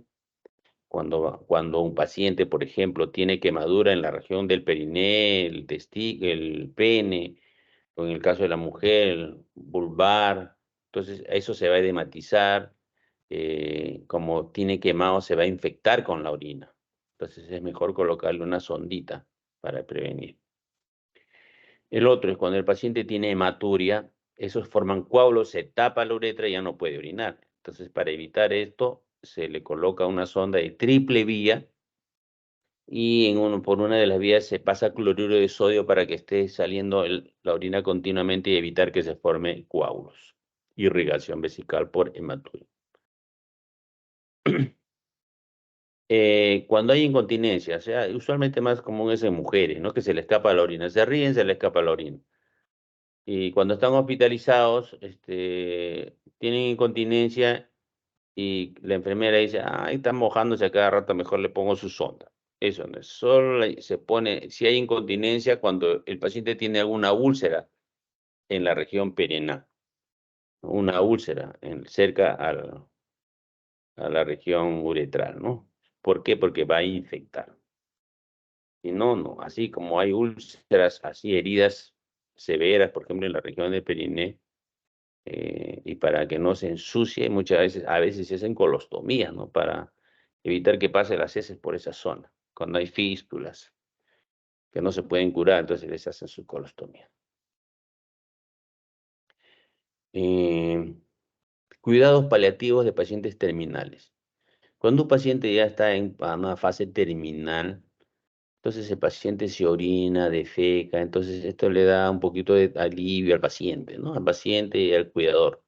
Cuando un paciente, por ejemplo, tiene quemadura en la región del periné, el pene, o en el caso de la mujer, vulvar, entonces eso se va a edematizar, como tiene quemado se va a infectar con la orina. Entonces es mejor colocarle una sondita para prevenir. El otro es cuando el paciente tiene hematuria, esos forman coágulos, se tapa la uretra y ya no puede orinar. Entonces, para evitar esto, se le coloca una sonda de triple vía y por una de las vías se pasa cloruro de sodio para que esté saliendo la orina continuamente y evitar que se forme coágulos. Irrigación vesical por hematuria. Cuando hay incontinencia, o sea, usualmente más común es en mujeres, ¿no? Que se le escapa la orina. Se ríen, se le escapa la orina. Y cuando están hospitalizados, tienen incontinencia y la enfermera dice, ay, está mojándose a cada rato, mejor le pongo su sonda. Eso no es, solo se pone, si hay incontinencia, cuando el paciente tiene alguna úlcera en la región perianal, una úlcera cerca a la región uretral, ¿no? ¿Por qué? Porque va a infectar. Si no, no, así como hay úlceras, así heridas severas, por ejemplo, en la región del periné, y para que no se ensucie, a veces se hacen colostomías, ¿no? Para evitar que pase las heces por esa zona. Cuando hay fístulas que no se pueden curar, entonces les hacen su colostomía. Cuidados paliativos de pacientes terminales. Cuando un paciente ya está en una fase terminal, entonces el paciente se orina, defeca, entonces esto le da un poquito de alivio al paciente, ¿no? Al paciente y al cuidador.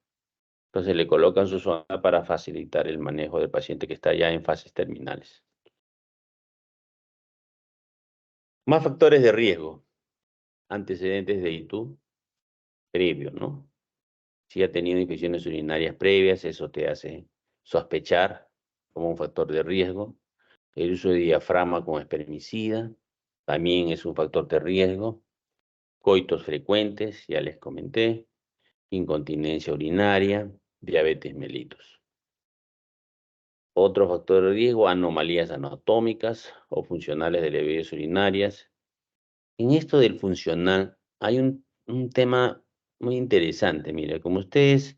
Entonces le colocan su sonda para facilitar el manejo del paciente que está ya en fases terminales. Más factores de riesgo. Antecedentes de ITU previo, ¿no? Si ha tenido infecciones urinarias previas, eso te hace sospechar como un factor de riesgo. El uso de diafragma como espermicida también es un factor de riesgo. Coitos frecuentes, ya les comenté. Incontinencia urinaria, diabetes mellitus. Otro factor de riesgo, anomalías anatómicas o funcionales de las vías urinarias. En esto del funcional hay un tema muy interesante. Mira, como ustedes,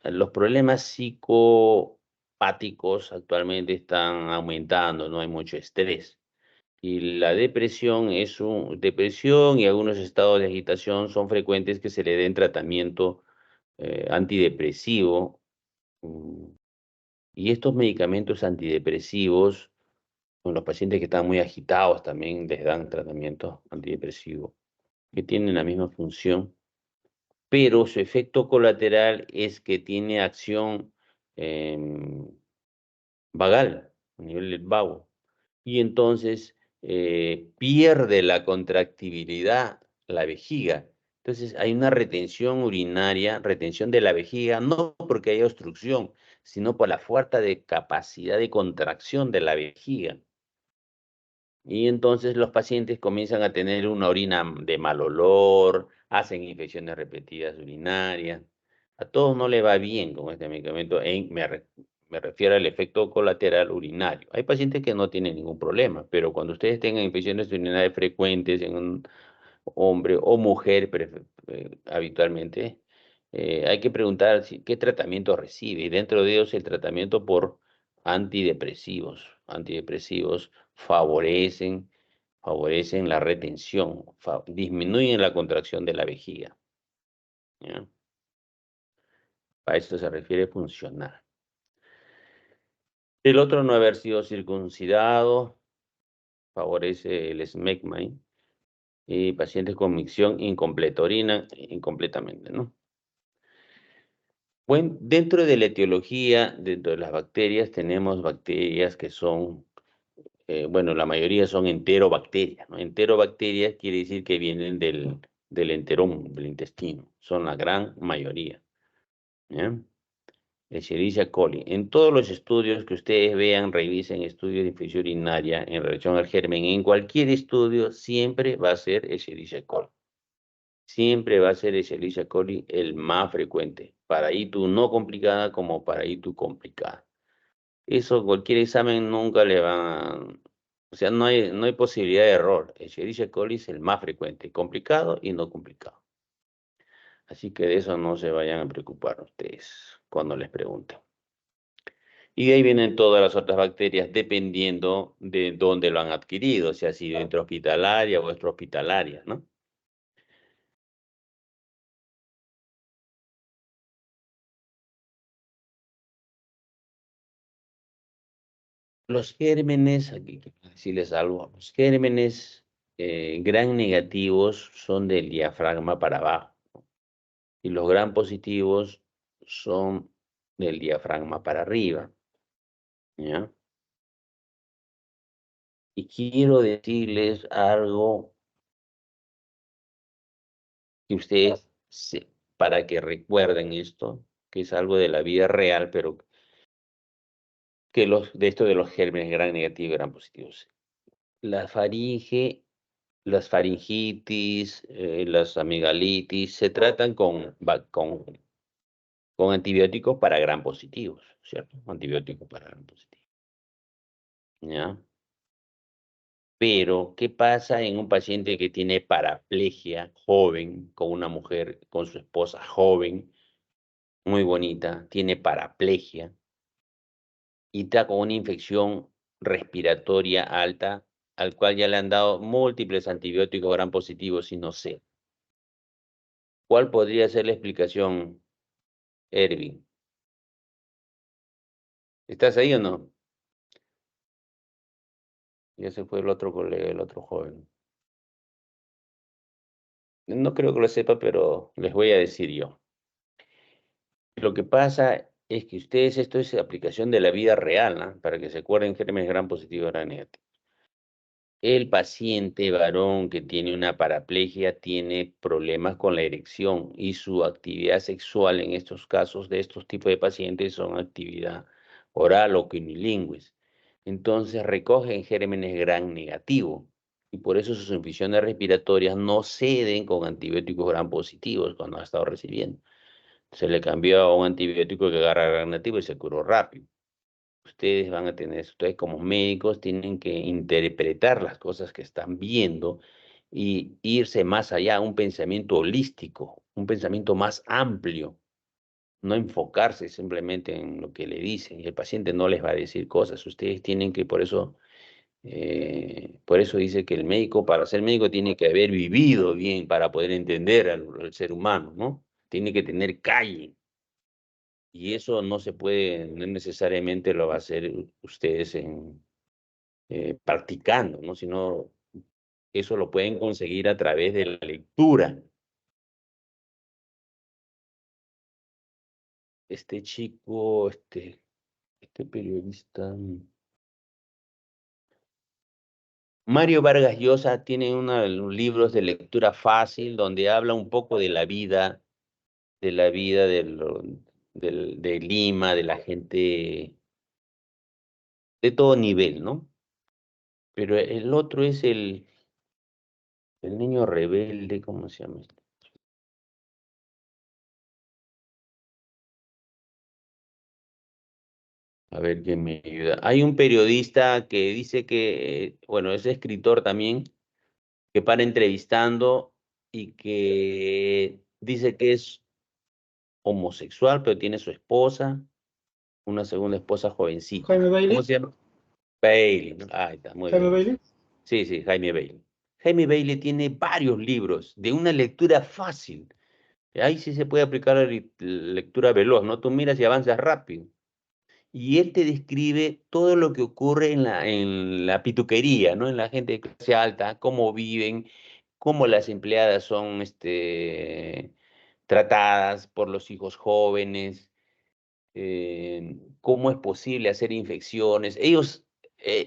los problemas psicopáticos actualmente están aumentando, no hay mucho estrés. Y la depresión depresión y algunos estados de agitación son frecuentes que se le den tratamiento antidepresivo. mm, Y estos medicamentos antidepresivos, con los pacientes que están muy agitados también les dan tratamiento antidepresivo, que tienen la misma función, pero su efecto colateral es que tiene acción em, vagal, a nivel del vago, y entonces pierde la contractibilidad la vejiga. Entonces hay una retención urinaria, retención de la vejiga, no porque haya obstrucción, sino por la falta de capacidad de contracción de la vejiga. Y entonces los pacientes comienzan a tener una orina de mal olor, hacen infecciones repetidas urinarias. A todos no le va bien con este medicamento, me refiero al efecto colateral urinario. Hay pacientes que no tienen ningún problema, pero cuando ustedes tengan infecciones urinarias frecuentes en un hombre o mujer habitualmente, hay que preguntar qué tratamiento recibe. Y dentro de ellos el tratamiento por antidepresivos. Antidepresivos favorecen la retención, disminuyen la contracción de la vejiga. ¿Ya? A esto se refiere funcional. El otro, no haber sido circuncidado, favorece el smegma. Y pacientes con micción incompleta, orina incompletamente, ¿no? Bueno, dentro de la etiología, dentro de las bacterias, tenemos bacterias que son, bueno, la mayoría son enterobacterias, ¿no? Enterobacterias quiere decir que vienen del enterón, del intestino, son la gran mayoría, ¿ya? Escherichia coli. En todos los estudios que ustedes vean, revisen estudios de infección urinaria en relación al germen, en cualquier estudio siempre va a ser Escherichia coli. Siempre va a ser Escherichia coli el más frecuente, para ITU no complicada como para ITU complicada. Eso cualquier examen nunca le va, o sea, no hay posibilidad de error. Escherichia coli es el más frecuente, complicado y no complicado. Así que de eso no se vayan a preocupar ustedes cuando les pregunten. Y de ahí vienen todas las otras bacterias dependiendo de dónde lo han adquirido, o sea, si intrahospitalaria o extrahospitalaria, ¿no? Los gérmenes, aquí quiero decirles algo, los gérmenes gran negativos son del diafragma para abajo y los gran positivos son del diafragma para arriba, ¿ya? Y quiero decirles algo que ustedes, para que recuerden esto, que es algo de la vida real, pero que de esto de los gérmenes gran negativos y gran positivos. La faringe, las faringitis, las amigalitis, se tratan con antibióticos para gran positivos, ¿cierto? Antibióticos para gran positivos. ¿Ya? Pero, ¿qué pasa en un paciente que tiene paraplegia joven, con una mujer, con su esposa joven, muy bonita, tiene paraplegia y está con una infección respiratoria alta, al cual ya le han dado múltiples antibióticos gran positivos y no sé? ¿Cuál podría ser la explicación, Erwin? ¿Estás ahí o no? Ya se fue el otro colega, el otro joven. No creo que lo sepa, pero les voy a decir yo. Lo que pasa es que ustedes, esto es aplicación de la vida real, ¿no? Para que se acuerden gérmenes gram positivo, gram negativo. El paciente varón que tiene una paraplegia tiene problemas con la erección y su actividad sexual en estos casos de estos tipos de pacientes son actividad oral o cunilingües. Entonces recogen gérmenes gram negativo y por eso sus infecciones respiratorias no ceden con antibióticos gram positivos cuando ha estado recibiendo. Se le cambió a un antibiótico que agarra gram negativo y se curó rápido. Ustedes van a tener, ustedes como médicos tienen que interpretar las cosas que están viendo y irse más allá, un pensamiento holístico, un pensamiento más amplio, no enfocarse simplemente en lo que le dicen. Y el paciente no les va a decir cosas. Ustedes tienen que, por eso dice que el médico, para ser médico, tiene que haber vivido bien para poder entender al ser humano, ¿no? Tiene que tener calle. Y eso no se puede, no necesariamente lo va a hacer ustedes practicando, ¿no? Sino eso lo pueden conseguir a través de la lectura. Este chico, este periodista, Mario Vargas Llosa tiene unos libros de lectura fácil donde habla un poco de la vida de Lima, de la gente de todo nivel, ¿no? Pero el otro es el niño rebelde, ¿cómo se llama? A ver quién me ayuda. Hay un periodista que dice que, bueno, es escritor también, que para entrevistando y que dice que es homosexual, pero tiene su esposa, una segunda esposa jovencita. Jaime ¿Cómo Bailey. se llama? Bailey, ¿no? Ahí está, muy Jaime bien. Bailey. Sí, sí, Jaime Bailey. Jaime Bailey tiene varios libros de una lectura fácil. Ahí sí se puede aplicar la lectura veloz, ¿no? Tú miras y avanzas rápido. Y él te describe todo lo que ocurre en la pituquería, ¿no? En la gente de clase alta, cómo viven, cómo las empleadas son tratadas por los hijos jóvenes, cómo es posible hacer infecciones. Ellos,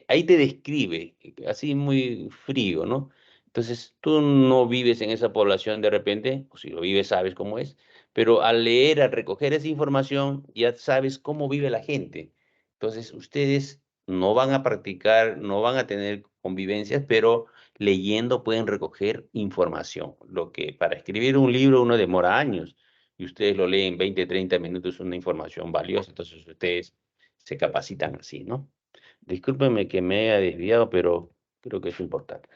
ahí te describe, así muy frío, ¿no? Entonces, tú no vives en esa población de repente, o si lo vives sabes cómo es, pero al leer, al recoger esa información, ya sabes cómo vive la gente. Entonces, ustedes no van a practicar, no van a tener convivencias, pero leyendo pueden recoger información. Lo que para escribir un libro uno demora años y ustedes lo leen 20, 30 minutos, una información valiosa, entonces ustedes se capacitan así, ¿no? Discúlpenme que me haya desviado, pero creo que es importante.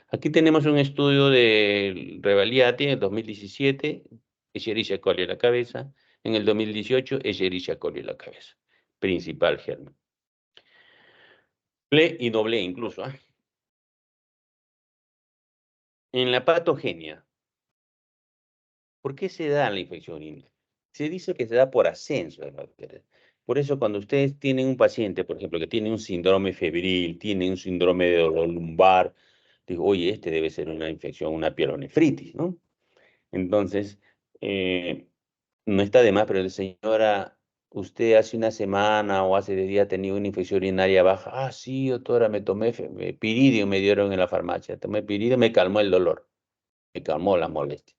Aquí tenemos un estudio de Revaliati en el 2017, Escherichia coli en la cabeza, en el 2018, Escherichia coli en la cabeza, principal germen. Ple y doble incluso. En la patogenia, ¿por qué se da la infección urinaria? Se dice que se da por ascenso de bacterias. Por eso cuando ustedes tienen un paciente, por ejemplo, que tiene un síndrome febril, tiene un síndrome de dolor lumbar, digo, oye, este debe ser una infección, una pielonefritis, ¿no? Entonces, no está de más, pero señora, usted hace una semana o hace 10 días ha tenido una infección urinaria baja. Ah, sí, doctora, me tomé piridio, me dieron en la farmacia. Tomé piridio, me calmó el dolor, me calmó la molestia.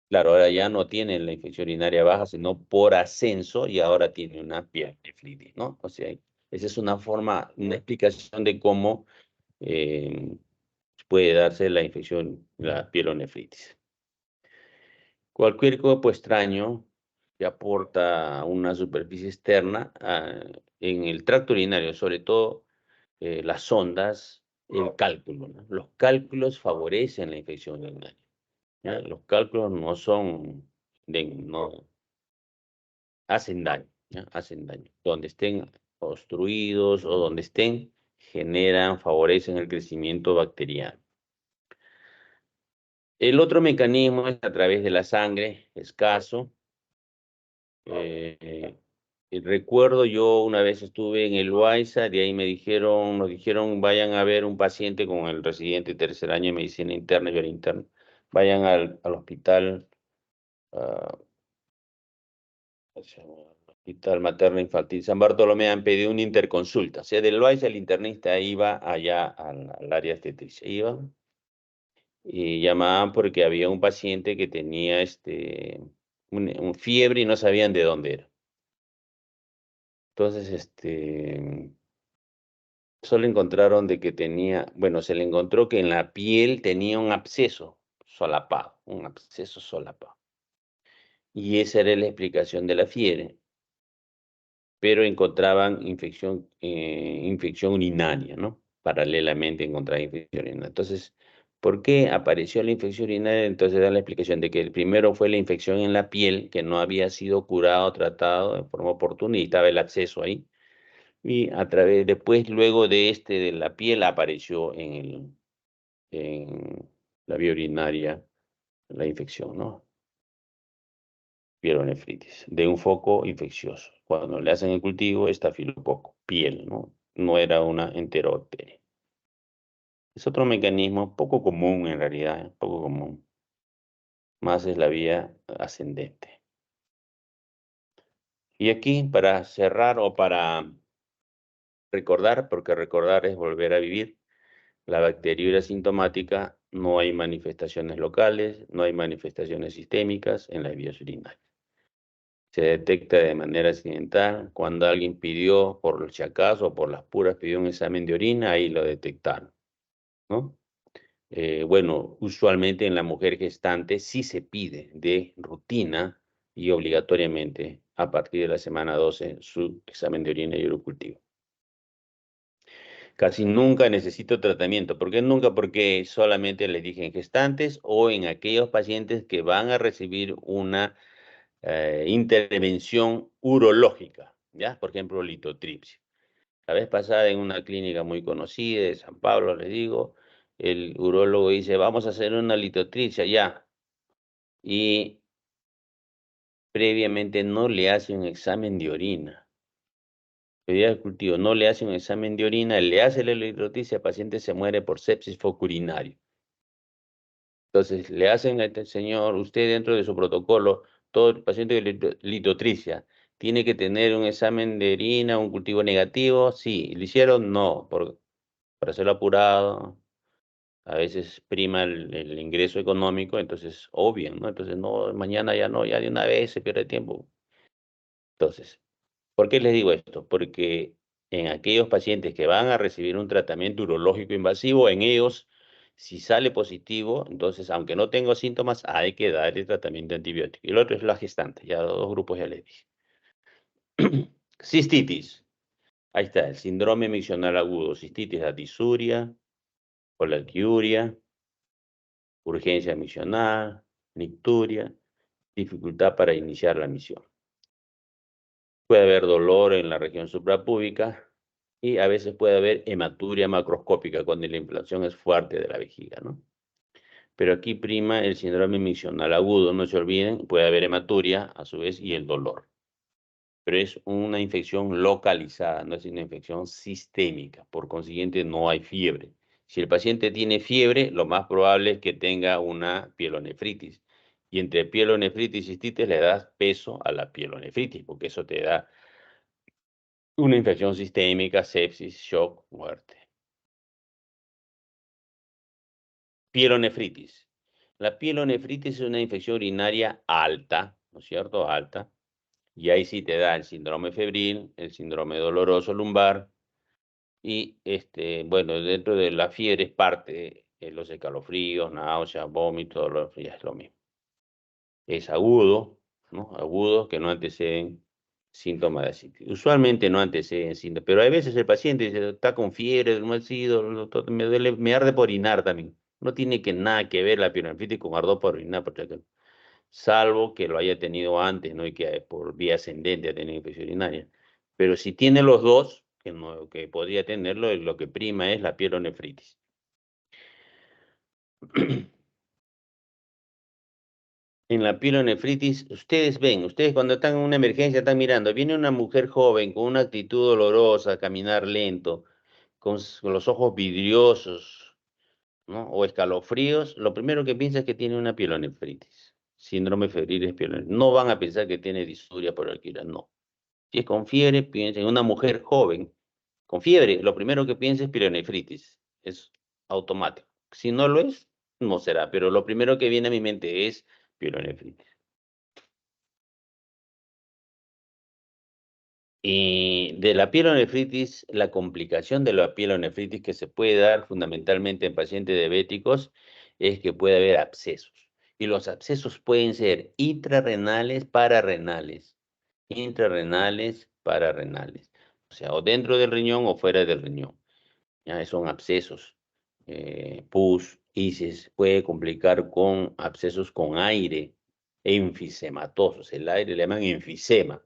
Claro, ahora ya no tiene la infección urinaria baja, sino por ascenso y ahora tiene una pielonefritis, ¿no? O sea, esa es una forma, una explicación de cómo eh, puede darse la infección, la pielonefritis. Cualquier cuerpo extraño que aporta una superficie externa en el tracto urinario, sobre todo las sondas, el cálculo, ¿no? Los cálculos favorecen la infección urinaria. ¿Ya? Los cálculos no son, no hacen daño, ¿ya? Hacen daño. Donde estén obstruidos o donde estén, generan, favorecen el crecimiento bacteriano. El otro mecanismo es a través de la sangre, escaso. Recuerdo yo una vez estuve en el Loaiza, de ahí nos dijeron, vayan a ver un paciente con el residente tercer año de medicina interna, yo era interno, vayan al hospital Hospital Materno Infantil San Bartolomé han pedido una interconsulta. O sea, del Loaiza el internista iba allá al área obstetricia. Iba y llamaban porque había un paciente que tenía un fiebre y no sabían de dónde era. Entonces, solo encontraron de que tenía, bueno, se le encontró que en la piel tenía un absceso solapado, un absceso solapado. Y esa era la explicación de la fiebre, pero encontraban infección urinaria, ¿no? Paralelamente encontraban infección urinaria. Entonces, ¿por qué apareció la infección urinaria? Entonces da la explicación de que el primero fue la infección en la piel, que no había sido curado o tratado de forma oportuna y estaba el absceso ahí. Y después, luego de la piel, apareció en la vía urinaria la infección, ¿no? Pielonefritis, de un foco infeccioso. Cuando le hacen el cultivo, estafilococo, piel, ¿no? No era una enterobacteria. Es otro mecanismo poco común en realidad, poco común. Más es la vía ascendente. Y aquí, para cerrar o para recordar, porque recordar es volver a vivir, la bacteriuria sintomática, no hay manifestaciones locales, no hay manifestaciones sistémicas en las vías urinarias. Se detecta de manera accidental. Cuando alguien pidió, por si acaso, por las puras, pidió un examen de orina, ahí lo detectaron, ¿no? Bueno, usualmente en la mujer gestante sí se pide de rutina y obligatoriamente a partir de la semana 12 su examen de orina y urocultivo. Casi nunca necesito tratamiento. ¿Por qué nunca? Porque solamente les dije en gestantes o en aquellos pacientes que van a recibir una intervención urológica, ¿ya? Por ejemplo, litotripsia. La vez pasada en una clínica muy conocida de San Pablo, les digo, el urólogo dice, vamos a hacer una litotripsia ya. Y previamente no le hace un examen de orina. Pedía el cultivo, no le hace un examen de orina, le hace la litotripsia, el paciente se muere por sepsis foco urinario. Entonces, le hacen a este señor, usted dentro de su protocolo, todo el paciente de litotricia, ¿tiene que tener un examen de orina, un cultivo negativo? Sí. ¿Lo hicieron? No, para hacerlo apurado, a veces prima el ingreso económico, entonces obvio, ¿no? Entonces, no, mañana ya no, ya de una vez se pierde tiempo. Entonces, ¿por qué les digo esto? Porque en aquellos pacientes que van a recibir un tratamiento urológico invasivo, en ellos, si sale positivo, entonces, aunque no tenga síntomas, hay que darle tratamiento antibiótico. Y el otro es la gestante, ya dos grupos ya les dije. Cistitis. Ahí está, el síndrome miccional agudo, cistitis, la disuria, colalquiuria, urgencia miccional, nicturia, dificultad para iniciar la misión. Puede haber dolor en la región suprapúbica y a veces puede haber hematuria macroscópica cuando la inflamación es fuerte de la vejiga, ¿no? Pero aquí prima el síndrome miccional agudo, no se olviden, puede haber hematuria a su vez y el dolor. Pero es una infección localizada, no es una infección sistémica, por consiguiente no hay fiebre. Si el paciente tiene fiebre, lo más probable es que tenga una pielonefritis. Y entre pielonefritis y cistitis le das peso a la pielonefritis, porque eso te da una infección sistémica, sepsis, shock, muerte. Pielonefritis. La pielonefritis es una infección urinaria alta, ¿no es cierto? Alta. Y ahí sí te da el síndrome febril, el síndrome doloroso lumbar. Y, bueno, dentro de la fiebre es parte de los escalofríos, náuseas, vómitos, dolor, ya es lo mismo. Es agudo, ¿no? Agudo que no anteceden síntomas de cistitis. Usualmente no anteceden síntomas, pero a veces el paciente dice, está con fiebre, no ha sido, doctor, me duele, me arde por orinar también. No tiene nada que ver la pielonefritis con ardor por orinar, salvo que lo haya tenido antes, ¿no? Y que por vía ascendente ha tenido infección urinaria. Pero si tiene los dos, que podría tenerlo, lo que prima es la pielonefritis. En la pielonefritis, ustedes cuando están en una emergencia están mirando, viene una mujer joven con una actitud dolorosa, caminar lento, con los ojos vidriosos, ¿no? O escalofríos, lo primero que piensa es que tiene una pielonefritis. síndrome febril pielonefritis. No van a pensar que tiene disuria por alquila, no. Si es con fiebre, piensen en una mujer joven con fiebre, lo primero que piensa es pielonefritis. Es automático. Si no lo es, no será, pero lo primero que viene a mi mente es pielonefritis. Y de la pielonefritis, la complicación de la pielonefritis que se puede dar fundamentalmente en pacientes diabéticos es que puede haber abscesos. Y los abscesos pueden ser intrarrenales, pararrenales. Intrarrenales, pararrenales. O sea, o dentro del riñón o fuera del riñón. Ya son abscesos. Pus, ICES, puede complicar con abscesos con aire, enfisematosos. El aire le llaman enfisema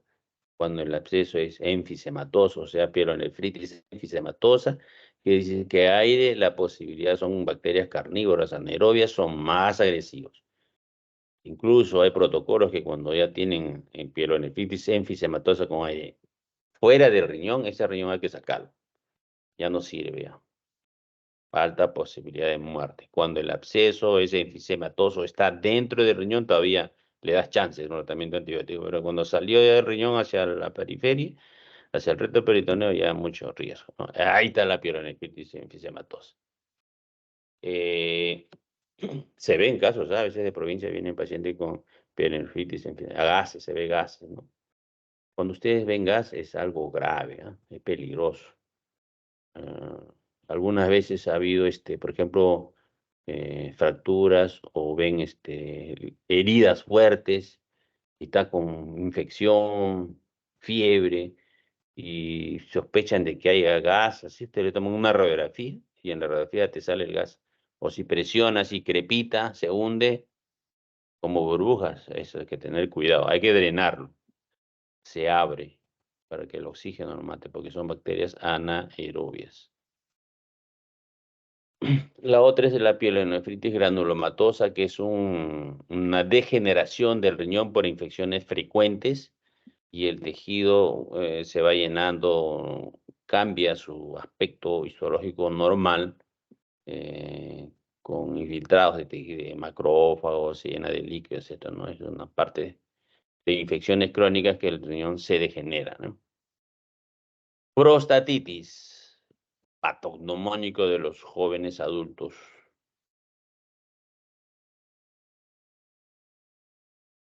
cuando el absceso es enfisematoso, o sea, pielonefritis enfisematosa, que dice que aire, la posibilidad son bacterias carnívoras, anaerobias, son más agresivos. Incluso hay protocolos que cuando ya tienen pielonefritis enfisematosa con aire fuera del riñón, ese riñón hay que sacarlo. Ya no sirve ya. Alta posibilidad de muerte. Cuando el absceso, ese enfisematoso, está dentro del riñón, todavía le das chances con tratamiento antibiótico. Pero cuando salió del riñón hacia la periferia, hacia el recto peritoneo, ya mucho riesgo, ¿no? Ahí está la pielonefritis enfisematosa. Se ven casos, a veces de provincia vienen pacientes con pielonefritis, a gases, se ve gases, ¿no? Cuando ustedes ven gas es algo grave, ¿eh? Es peligroso. Algunas veces ha habido, por ejemplo, fracturas o ven heridas fuertes y está con infección, fiebre y sospechan de que haya gas, así te le toman una radiografía y en la radiografía te sale el gas. O si presionas y crepita, se hunde como burbujas, eso hay que tener cuidado, hay que drenarlo, se abre para que el oxígeno no mate, porque son bacterias anaerobias. La otra es la pielonefritis granulomatosa, que es una degeneración del riñón por infecciones frecuentes y el tejido se va llenando, cambia su aspecto histológico normal con infiltrados de macrófagos, se llena de líquido, etc., ¿no? Es una parte de infecciones crónicas que el riñón se degenera, ¿no? Prostatitis, patognomónico de los jóvenes adultos.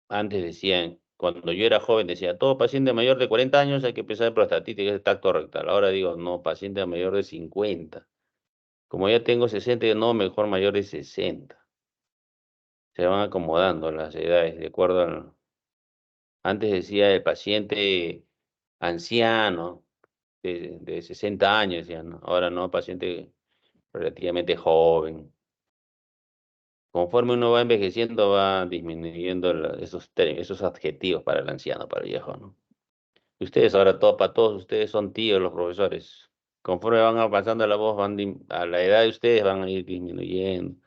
Antes decían, cuando yo era joven, decía, todo paciente mayor de 40 años hay que empezar en prostatitis, que es tacto rectal. Ahora digo, no, paciente mayor de 50. Como ya tengo 60, no, mejor mayor de 60. Se van acomodando las edades de acuerdo a... Antes decía el paciente anciano de 60 años, decían, ¿no? Ahora no, paciente relativamente joven. Conforme uno va envejeciendo, va disminuyendo esos adjetivos para el anciano, para el viejo, ¿no? Y ustedes ahora, para todos ustedes son tíos los profesores. Conforme van avanzando la voz, a la edad de ustedes van a ir disminuyendo.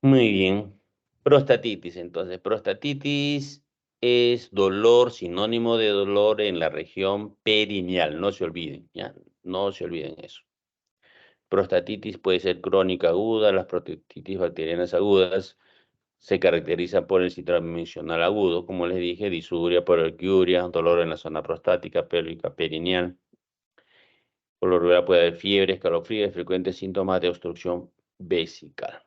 Muy bien. Prostatitis, entonces. Prostatitis es dolor, sinónimo de dolor en la región perineal. No se olviden, ¿ya? No se olviden eso. Prostatitis puede ser crónica aguda. Las prostatitis bacterianas agudas se caracterizan por el síndrome mencional agudo, como les dije, disuria, poliuria, dolor en la zona prostática, pélvica, perineal. Por lo regular puede haber fiebre, escalofríos y frecuentes síntomas de obstrucción vesical.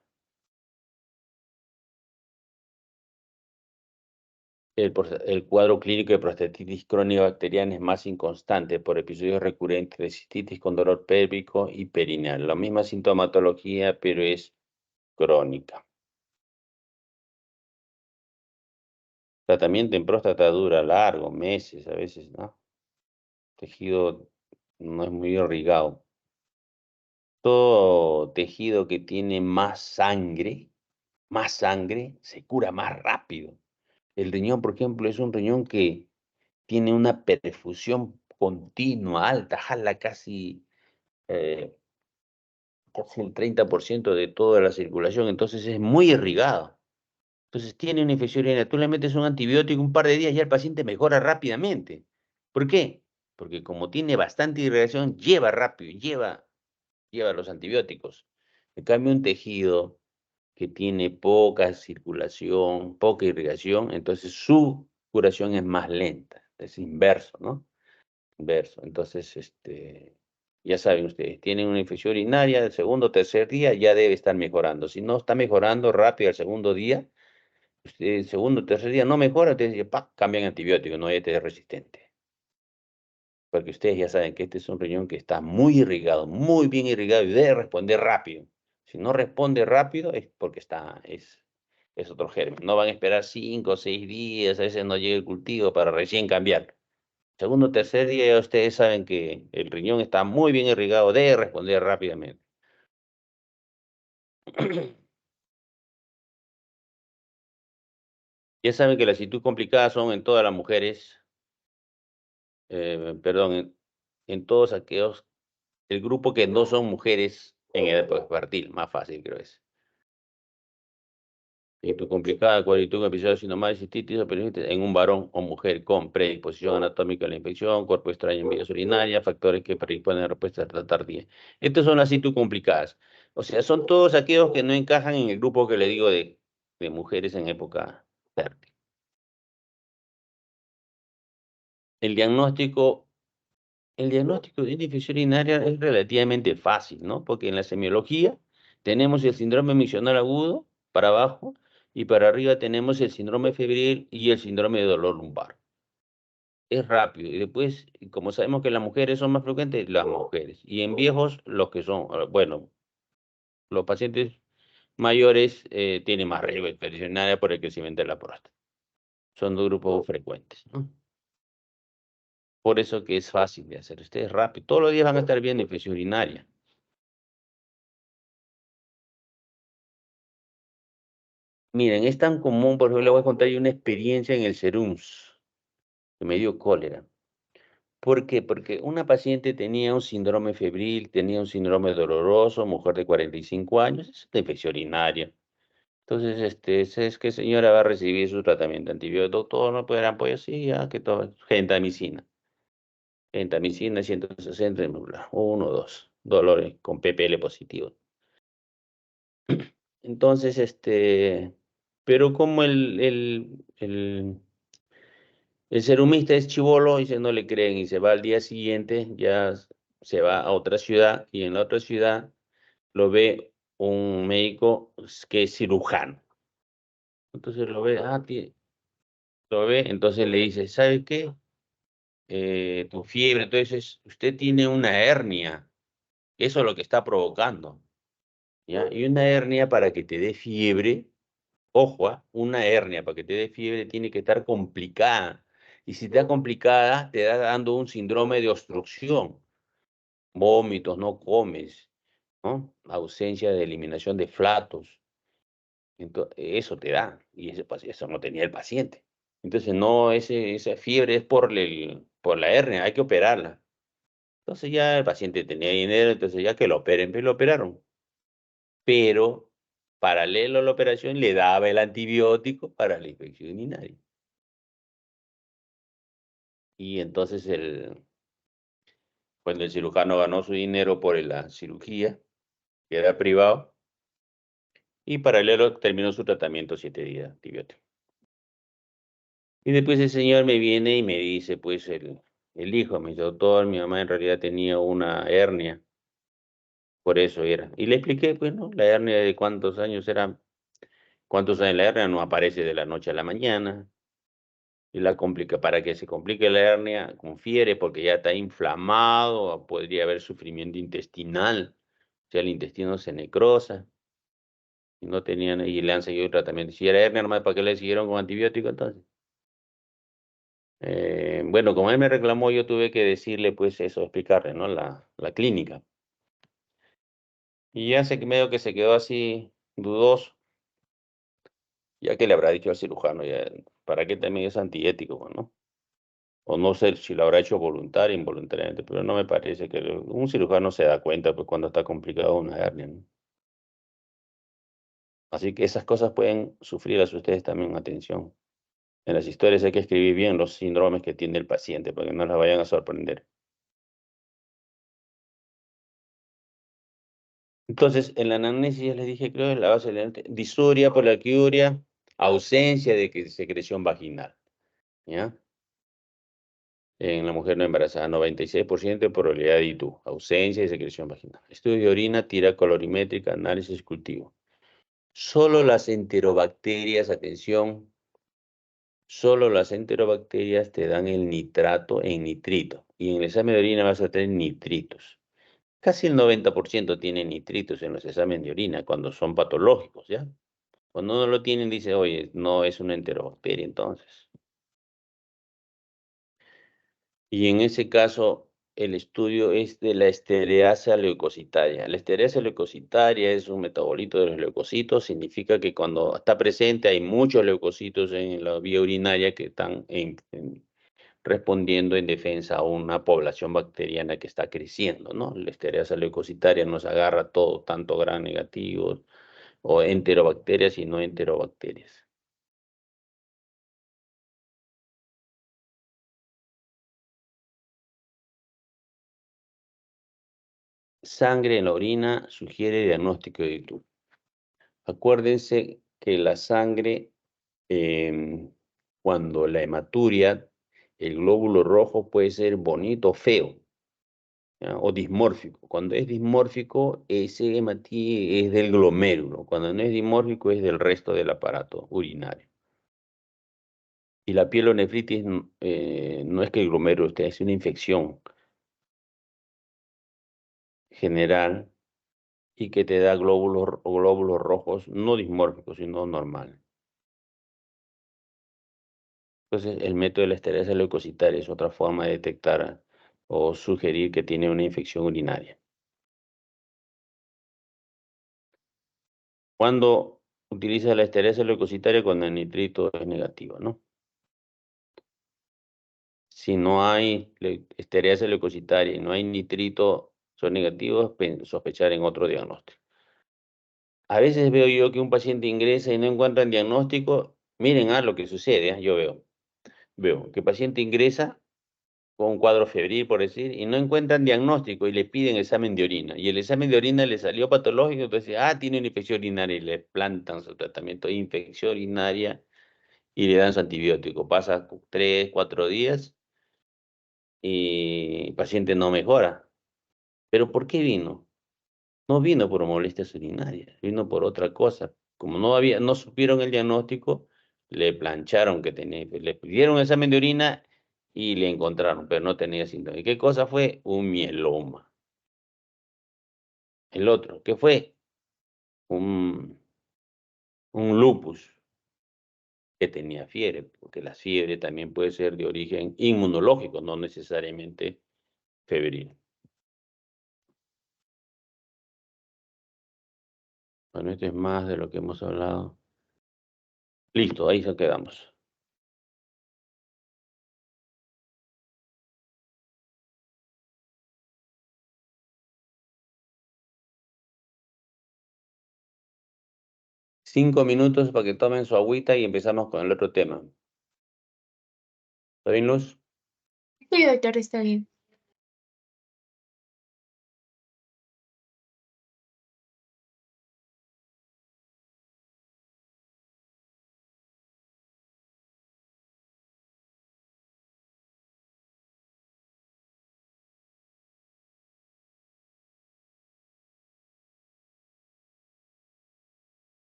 El cuadro clínico de prostatitis crónica bacteriana es más inconstante por episodios recurrentes de cistitis con dolor pélvico y perineal. La misma sintomatología, pero es crónica. Tratamiento en próstata dura largo, meses a veces, ¿no? Tejido no es muy irrigado. Todo tejido que tiene más sangre, se cura más rápido. El riñón, por ejemplo, es un riñón que tiene una perfusión continua, alta, jala casi el 30% de toda la circulación, entonces es muy irrigado. Entonces tiene una infección urinaria, tú le metes un antibiótico un par de días y el paciente mejora rápidamente. ¿Por qué? Porque como tiene bastante irrigación, lleva rápido, lleva los antibióticos. En cambio, un tejido que tiene poca circulación, poca irrigación, entonces su curación es más lenta, es inverso, ¿no? Inverso. Entonces, ya saben ustedes, tienen una infección urinaria, el segundo o tercer día ya debe estar mejorando. Si no está mejorando rápido el segundo día, el segundo o tercer día no mejora, ustedes cambian antibiótico, no este es resistente. Porque ustedes ya saben que este es un riñón que está muy irrigado, muy bien irrigado y debe responder rápido. Si no responde rápido es porque es otro germen. No van a esperar 5 o 6 días, a veces no llega el cultivo para recién cambiar. Segundo o tercer día ya ustedes saben que el riñón está muy bien irrigado, debe responder rápidamente. Ya saben que las situaciones complicadas son en todas las mujeres, perdón, en todos aquellos, el grupo que no son mujeres en edad puerpertil, más fácil creo es. Situación complicada, cuadritud, episodio sintomática, cistitis o peritonitis en un varón o mujer con predisposición anatómica a la infección, cuerpo extraño en vías urinarias, factores que predisponen a respuesta tardía. Estas son las situaciones complicadas. O sea, son todos aquellos que no encajan en el grupo que le digo de mujeres en época fértil. El diagnóstico de una infección urinaria es relativamente fácil, ¿no? Porque en la semiología tenemos el síndrome miccional agudo para abajo y para arriba tenemos el síndrome febril y el síndrome de dolor lumbar. Es rápido. Y después, como sabemos que las mujeres son más frecuentes, las mujeres. Y en viejos, los que son, bueno, los pacientes mayores tienen más riesgo de infección urinaria por el crecimiento de la próstata. Son dos grupos frecuentes, ¿no? Por eso que es fácil de hacer. Ustedes rápido. Todos los días van a estar viendo infección urinaria. Miren, es tan común, por ejemplo, le voy a contar yo una experiencia en el SERUMS, que me dio cólera. ¿Por qué? Porque una paciente tenía un síndrome febril, tenía un síndrome doloroso, mujer de 45 años, es una infección urinaria. Entonces, es que señora va a recibir su tratamiento antibiótico, doctor, no puede dar apoyo, sí, ya, que todo, gentamicina. Gentamicina 160, 1, 2, dolores con PPL positivo. Entonces, pero como el serumista es chibolo y se no le creen y se va al día siguiente, ya se va a otra ciudad y en la otra ciudad lo ve un médico que es cirujano. Entonces lo ve, entonces le dice, ¿sabe qué? Tu fiebre, entonces usted tiene una hernia, eso es lo que está provocando, ¿ya? Y una hernia para que te dé fiebre. Ojo, una hernia para que te dé fiebre tiene que estar complicada. Y si está complicada, te da dando un síndrome de obstrucción. Vómitos, no comes, ¿no? Ausencia de eliminación de flatos. Entonces, eso te da. Y eso no tenía el paciente. Entonces, no, esa fiebre es por la hernia, hay que operarla. Entonces ya el paciente tenía dinero, entonces ya que lo operen, pues lo operaron. Pero paralelo a la operación le daba el antibiótico para la infección urinaria. Y entonces cuando el cirujano ganó su dinero por la cirugía, que era privado, y paralelo terminó su tratamiento 7 días de antibiótico. Y después el señor me viene y me dice, pues el hijo, me dice, doctor, mi mamá en realidad tenía una hernia, por eso era. Y le expliqué, pues, ¿no? La hernia de cuántos años era, cuántos años la hernia no aparece de la noche a la mañana. Y la complica, para que se complique la hernia con fiebre porque ya está inflamado, podría haber sufrimiento intestinal, o sea, el intestino se necrosa, y no tenían, y le han seguido el tratamiento. Si era hernia nomás, ¿para qué le siguieron con antibiótico entonces? Bueno, como él me reclamó, yo tuve que decirle, pues eso, explicarle, ¿no? La clínica. Y ya medio que se quedó así dudoso, ya que le habrá dicho al cirujano, ya, ¿para qué también es antiético, no? O no sé si lo habrá hecho voluntario o involuntariamente, pero no me parece que un cirujano se da cuenta pues, cuando está complicado una hernia, ¿no? Así que esas cosas pueden sufrirlas ustedes también, atención. En las historias hay que escribir bien los síndromes que tiene el paciente para que no las vayan a sorprender. Entonces, en la anamnesis ya les dije, creo, la base de la disuria, poliaquiuria, ausencia de secreción vaginal, ¿ya? En la mujer no embarazada, 96% de probabilidad de ITU, ausencia de secreción vaginal. Estudio de orina, tira colorimétrica, análisis cultivo. Solo las enterobacterias, atención, solo las enterobacterias te dan el nitrato en nitrito. Y en el examen de orina vas a tener nitritos. Casi el 90% tiene nitritos en los exámenes de orina cuando son patológicos, ¿ya? Cuando no lo tienen, dice, oye, no es una enterobacteria entonces. Y en ese caso, el estudio es de la estereasa leucocitaria. La estereasa leucocitaria es un metabolito de los leucocitos, significa que cuando está presente hay muchos leucocitos en la vía urinaria que están respondiendo en defensa a una población bacteriana que está creciendo, ¿no? La estereasa leucocitaria nos agarra todo, tanto gram negativos o enterobacterias y no enterobacterias. Sangre en la orina sugiere diagnóstico de ITU. Acuérdense que la sangre, cuando la hematuria, el glóbulo rojo puede ser bonito o feo, ¿ya? O dismórfico. Cuando es dismórfico, ese hematíe es del glomérulo. Cuando no es dismórfico, es del resto del aparato urinario. Y la pielonefritis no es que el glomérulo esté, es una infección general y que te da glóbulos rojos no dismórficos, sino normal. Entonces, el método de la esterasa leucocitaria es otra forma de detectar o sugerir que tiene una infección urinaria. Cuando utiliza la esterasa leucocitaria cuando el nitrito es negativo, ¿no? Si no hay esterasa leucocitaria y no hay nitrito, son negativos, sospechar en otro diagnóstico. A veces veo yo que un paciente ingresa y no encuentran diagnóstico. Miren lo que sucede, yo veo que el paciente ingresa con un cuadro febril, por decir, y no encuentran diagnóstico y le piden examen de orina. Y el examen de orina le salió patológico, entonces, tiene una infección urinaria y le plantan su tratamiento de infección urinaria y le dan su antibiótico. Pasa 3, 4 días y el paciente no mejora. ¿Pero por qué vino? No vino por molestias urinarias, vino por otra cosa. Como no supieron el diagnóstico, le plancharon que tenía, le pidieron examen de orina y le encontraron, pero no tenía síntomas. ¿Y qué cosa fue? Un mieloma. El otro, ¿qué fue? Un, un lupus que tenía fiebre, porque la fiebre también puede ser de origen inmunológico, no necesariamente febril. Bueno, esto es más de lo que hemos hablado. Listo, ahí se quedamos. Cinco minutos para que tomen su agüita y empezamos con el otro tema. ¿Está bien, Luz? Sí, doctor, está bien.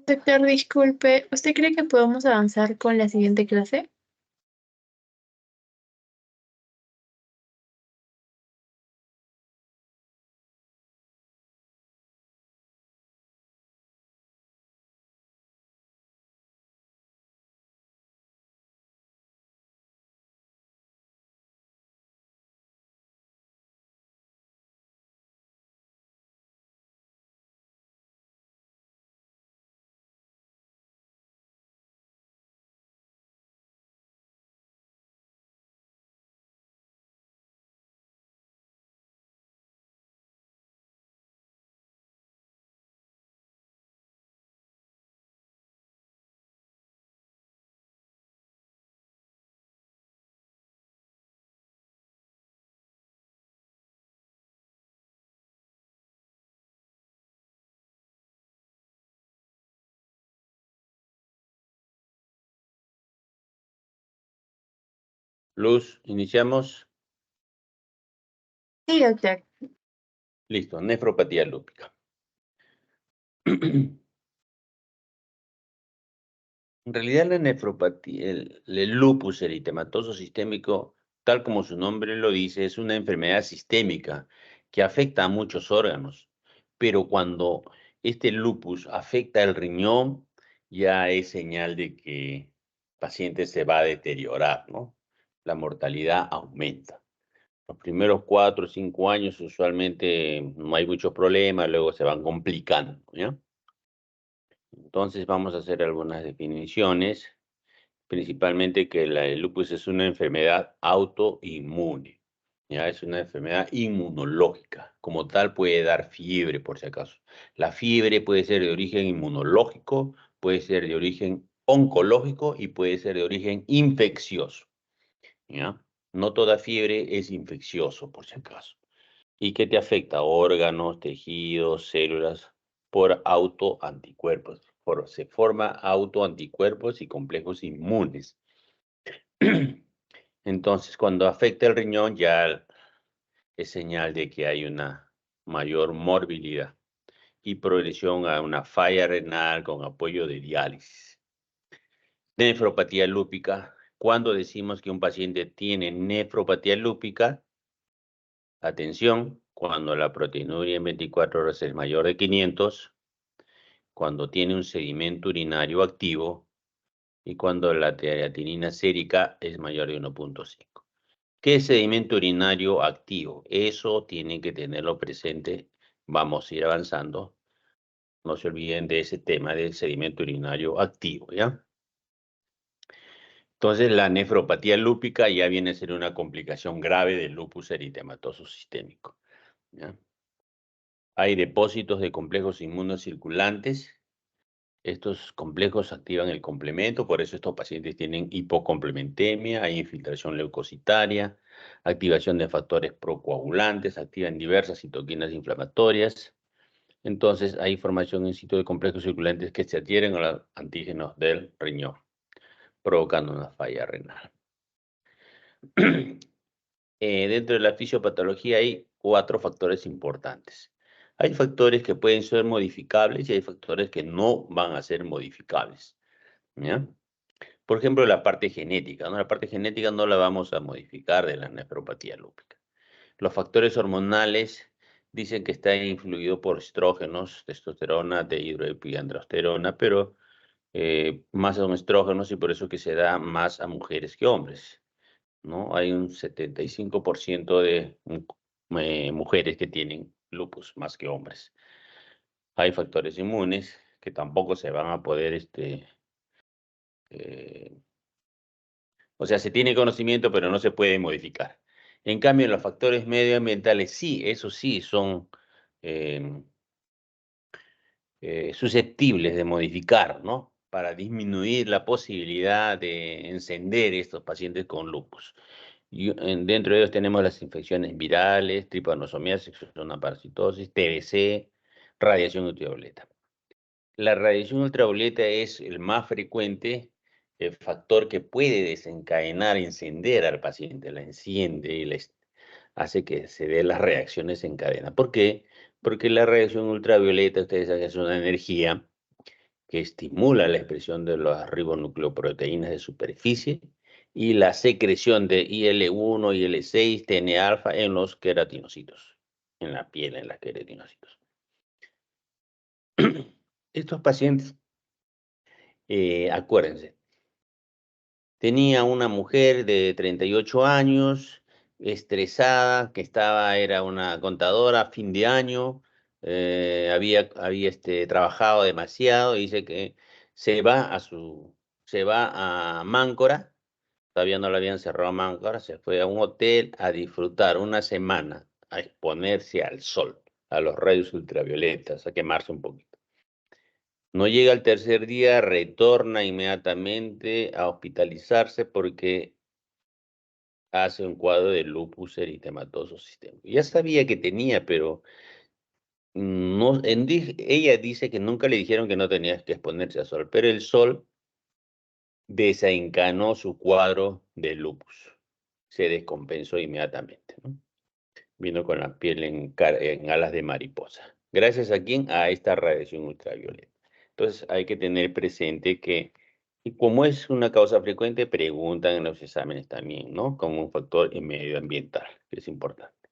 Doctor, disculpe, ¿usted cree que podemos avanzar con la siguiente clase? Luz, iniciamos. Sí, doctor. Listo, nefropatía lúpica. En realidad la nefropatía, el lupus eritematoso sistémico, tal como su nombre lo dice, es una enfermedad sistémica que afecta a muchos órganos. Pero cuando este lupus afecta el riñón, ya es señal de que el paciente se va a deteriorar, ¿no? La mortalidad aumenta. Los primeros 4 o 5 años usualmente no hay muchos problemas, luego se van complicando, ¿ya? Entonces vamos a hacer algunas definiciones, principalmente que el lupus es una enfermedad autoinmune, ¿ya? Es una enfermedad inmunológica. Como tal puede dar fiebre, por si acaso. La fiebre puede ser de origen inmunológico, puede ser de origen oncológico y puede ser de origen infeccioso, ¿ya? No toda fiebre es infeccioso, por si acaso. ¿Y qué te afecta? Órganos, tejidos, células, por autoanticuerpos. Se forma autoanticuerpos y complejos inmunes. Entonces, cuando afecta el riñón, ya es señal de que hay una mayor morbilidad y progresión a una falla renal con apoyo de diálisis. Nefropatía lúpica. Cuando decimos que un paciente tiene nefropatía lúpica, atención, cuando la proteinuria en 24 horas es mayor de 500, cuando tiene un sedimento urinario activo y cuando la creatinina sérica es mayor de 1.5. ¿Qué es sedimento urinario activo? Eso tienen que tenerlo presente. Vamos a ir avanzando. No se olviden de ese tema del sedimento urinario activo, ¿ya? Entonces, la nefropatía lúpica ya viene a ser una complicación grave del lupus eritematoso sistémico, ¿ya? Hay depósitos de complejos inmunocirculantes. Estos complejos activan el complemento, por eso estos pacientes tienen hipocomplementemia, hay infiltración leucocitaria, activación de factores procoagulantes, activan diversas citoquinas inflamatorias. Entonces, hay formación in situ de complejos circulantes que se adhieren a los antígenos del riñón, provocando una falla renal. Dentro de la fisiopatología hay 4 factores importantes. Hay factores que pueden ser modificables y hay factores que no van a ser modificables, ¿ya? Por ejemplo, la parte genética, ¿no? La parte genética no la vamos a modificar de la nefropatía lúpica. Los factores hormonales dicen que está influido por estrógenos, testosterona, dihidroepiandrosterona, pero más son estrógenos y por eso que se da más a mujeres que hombres, ¿no? Hay un 75% de mujeres que tienen lupus más que hombres. Hay factores inmunes que tampoco se van a poder, o sea, se tiene conocimiento, pero no se puede modificar. En cambio, los factores medioambientales sí, eso sí, son em, susceptibles de modificar, ¿no? Para disminuir la posibilidad de encender estos pacientes con lupus. Y dentro de ellos tenemos las infecciones virales, tripanosomiasis, zona parasitosis, TBC, radiación ultravioleta. La radiación ultravioleta es el más frecuente factor que puede desencadenar, encender al paciente, la enciende y hace que se den las reacciones en cadena. ¿Por qué? Porque la radiación ultravioleta, ustedes saben, es una energía que estimula la expresión de las ribonucleoproteínas de superficie y la secreción de IL-1, IL-6, TNA-alfa en los queratinocitos, en la piel, en los queratinocitos. Estos pacientes, acuérdense, tenía una mujer de 38 años, estresada, que era una contadora a fin de año, había trabajado demasiado, y dice que se va a Máncora, todavía no la habían cerrado a Máncora, se fue a un hotel a disfrutar una semana, a exponerse al sol, a los rayos ultravioletas, a quemarse un poquito. No llega al tercer día, retorna inmediatamente a hospitalizarse porque hace un cuadro de lupus eritematoso sistémico. Ya sabía que tenía, pero no, ella dice que nunca le dijeron que no tenía que exponerse al sol, pero el sol desencadenó su cuadro de lupus. Se descompensó inmediatamente, ¿no? Vino con la piel en alas de mariposa. ¿Gracias a quién? A esta radiación ultravioleta. Entonces hay que tener presente que, y como es una causa frecuente, preguntan en los exámenes también, ¿no? Como un factor medioambiental, que es importante.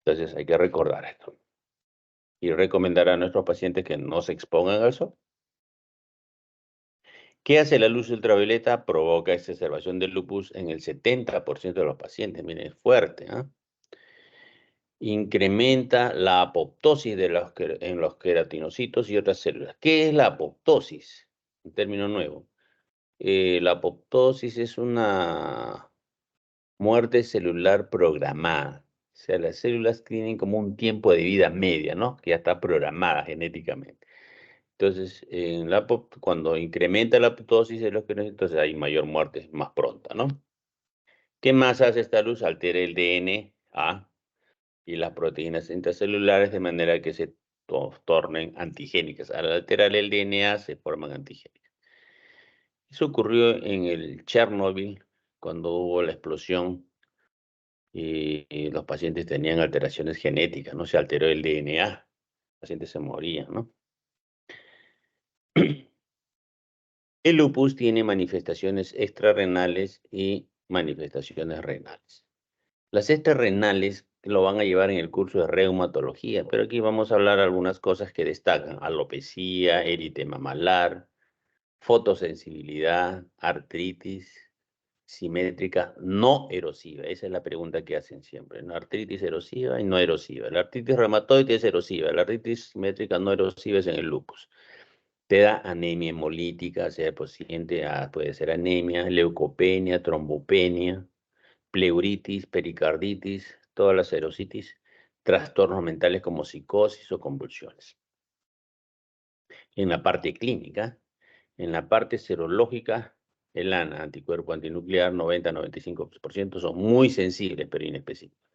Entonces hay que recordar esto. Y recomendar a nuestros pacientes que no se expongan al sol. ¿Qué hace la luz ultravioleta? Provoca exacerbación del lupus en el 70% de los pacientes. Miren, es fuerte, ¿ah? Incrementa la apoptosis en los queratinocitos y otras células. ¿Qué es la apoptosis? Un término nuevo. La apoptosis es una muerte celular programada. O sea, las células tienen como un tiempo de vida media, ¿no? Que ya está programada genéticamente. Entonces, cuando incrementa la apoptosis de los queratinocitos, entonces hay mayor muerte más pronta, ¿no? ¿Qué más hace esta luz? Altera el DNA y las proteínas intracelulares de manera que se tornen antigénicas. Al alterar el DNA se forman antigénicas. Eso ocurrió en el Chernobyl, cuando hubo la explosión y los pacientes tenían alteraciones genéticas, ¿no? Se alteró el DNA, los pacientes se morían, ¿no? El lupus tiene manifestaciones extrarrenales y manifestaciones renales. Las extrarrenales lo van a llevar en el curso de reumatología, pero aquí vamos a hablar algunas cosas que destacan: alopecia, eritema malar, fotosensibilidad, artritis simétrica no erosiva. Esa es la pregunta que hacen siempre, ¿no? Artritis erosiva y no erosiva. La artritis reumatoide es erosiva, la artritis simétrica no erosiva es en el lupus. Te da anemia hemolítica, sea paciente, puede ser anemia, leucopenia, trombopenia, pleuritis, pericarditis, todas las serositis, trastornos mentales como psicosis o convulsiones. En la parte clínica, en la parte serológica, el ANA, anticuerpo antinuclear, 90-95% son muy sensibles pero inespecíficos.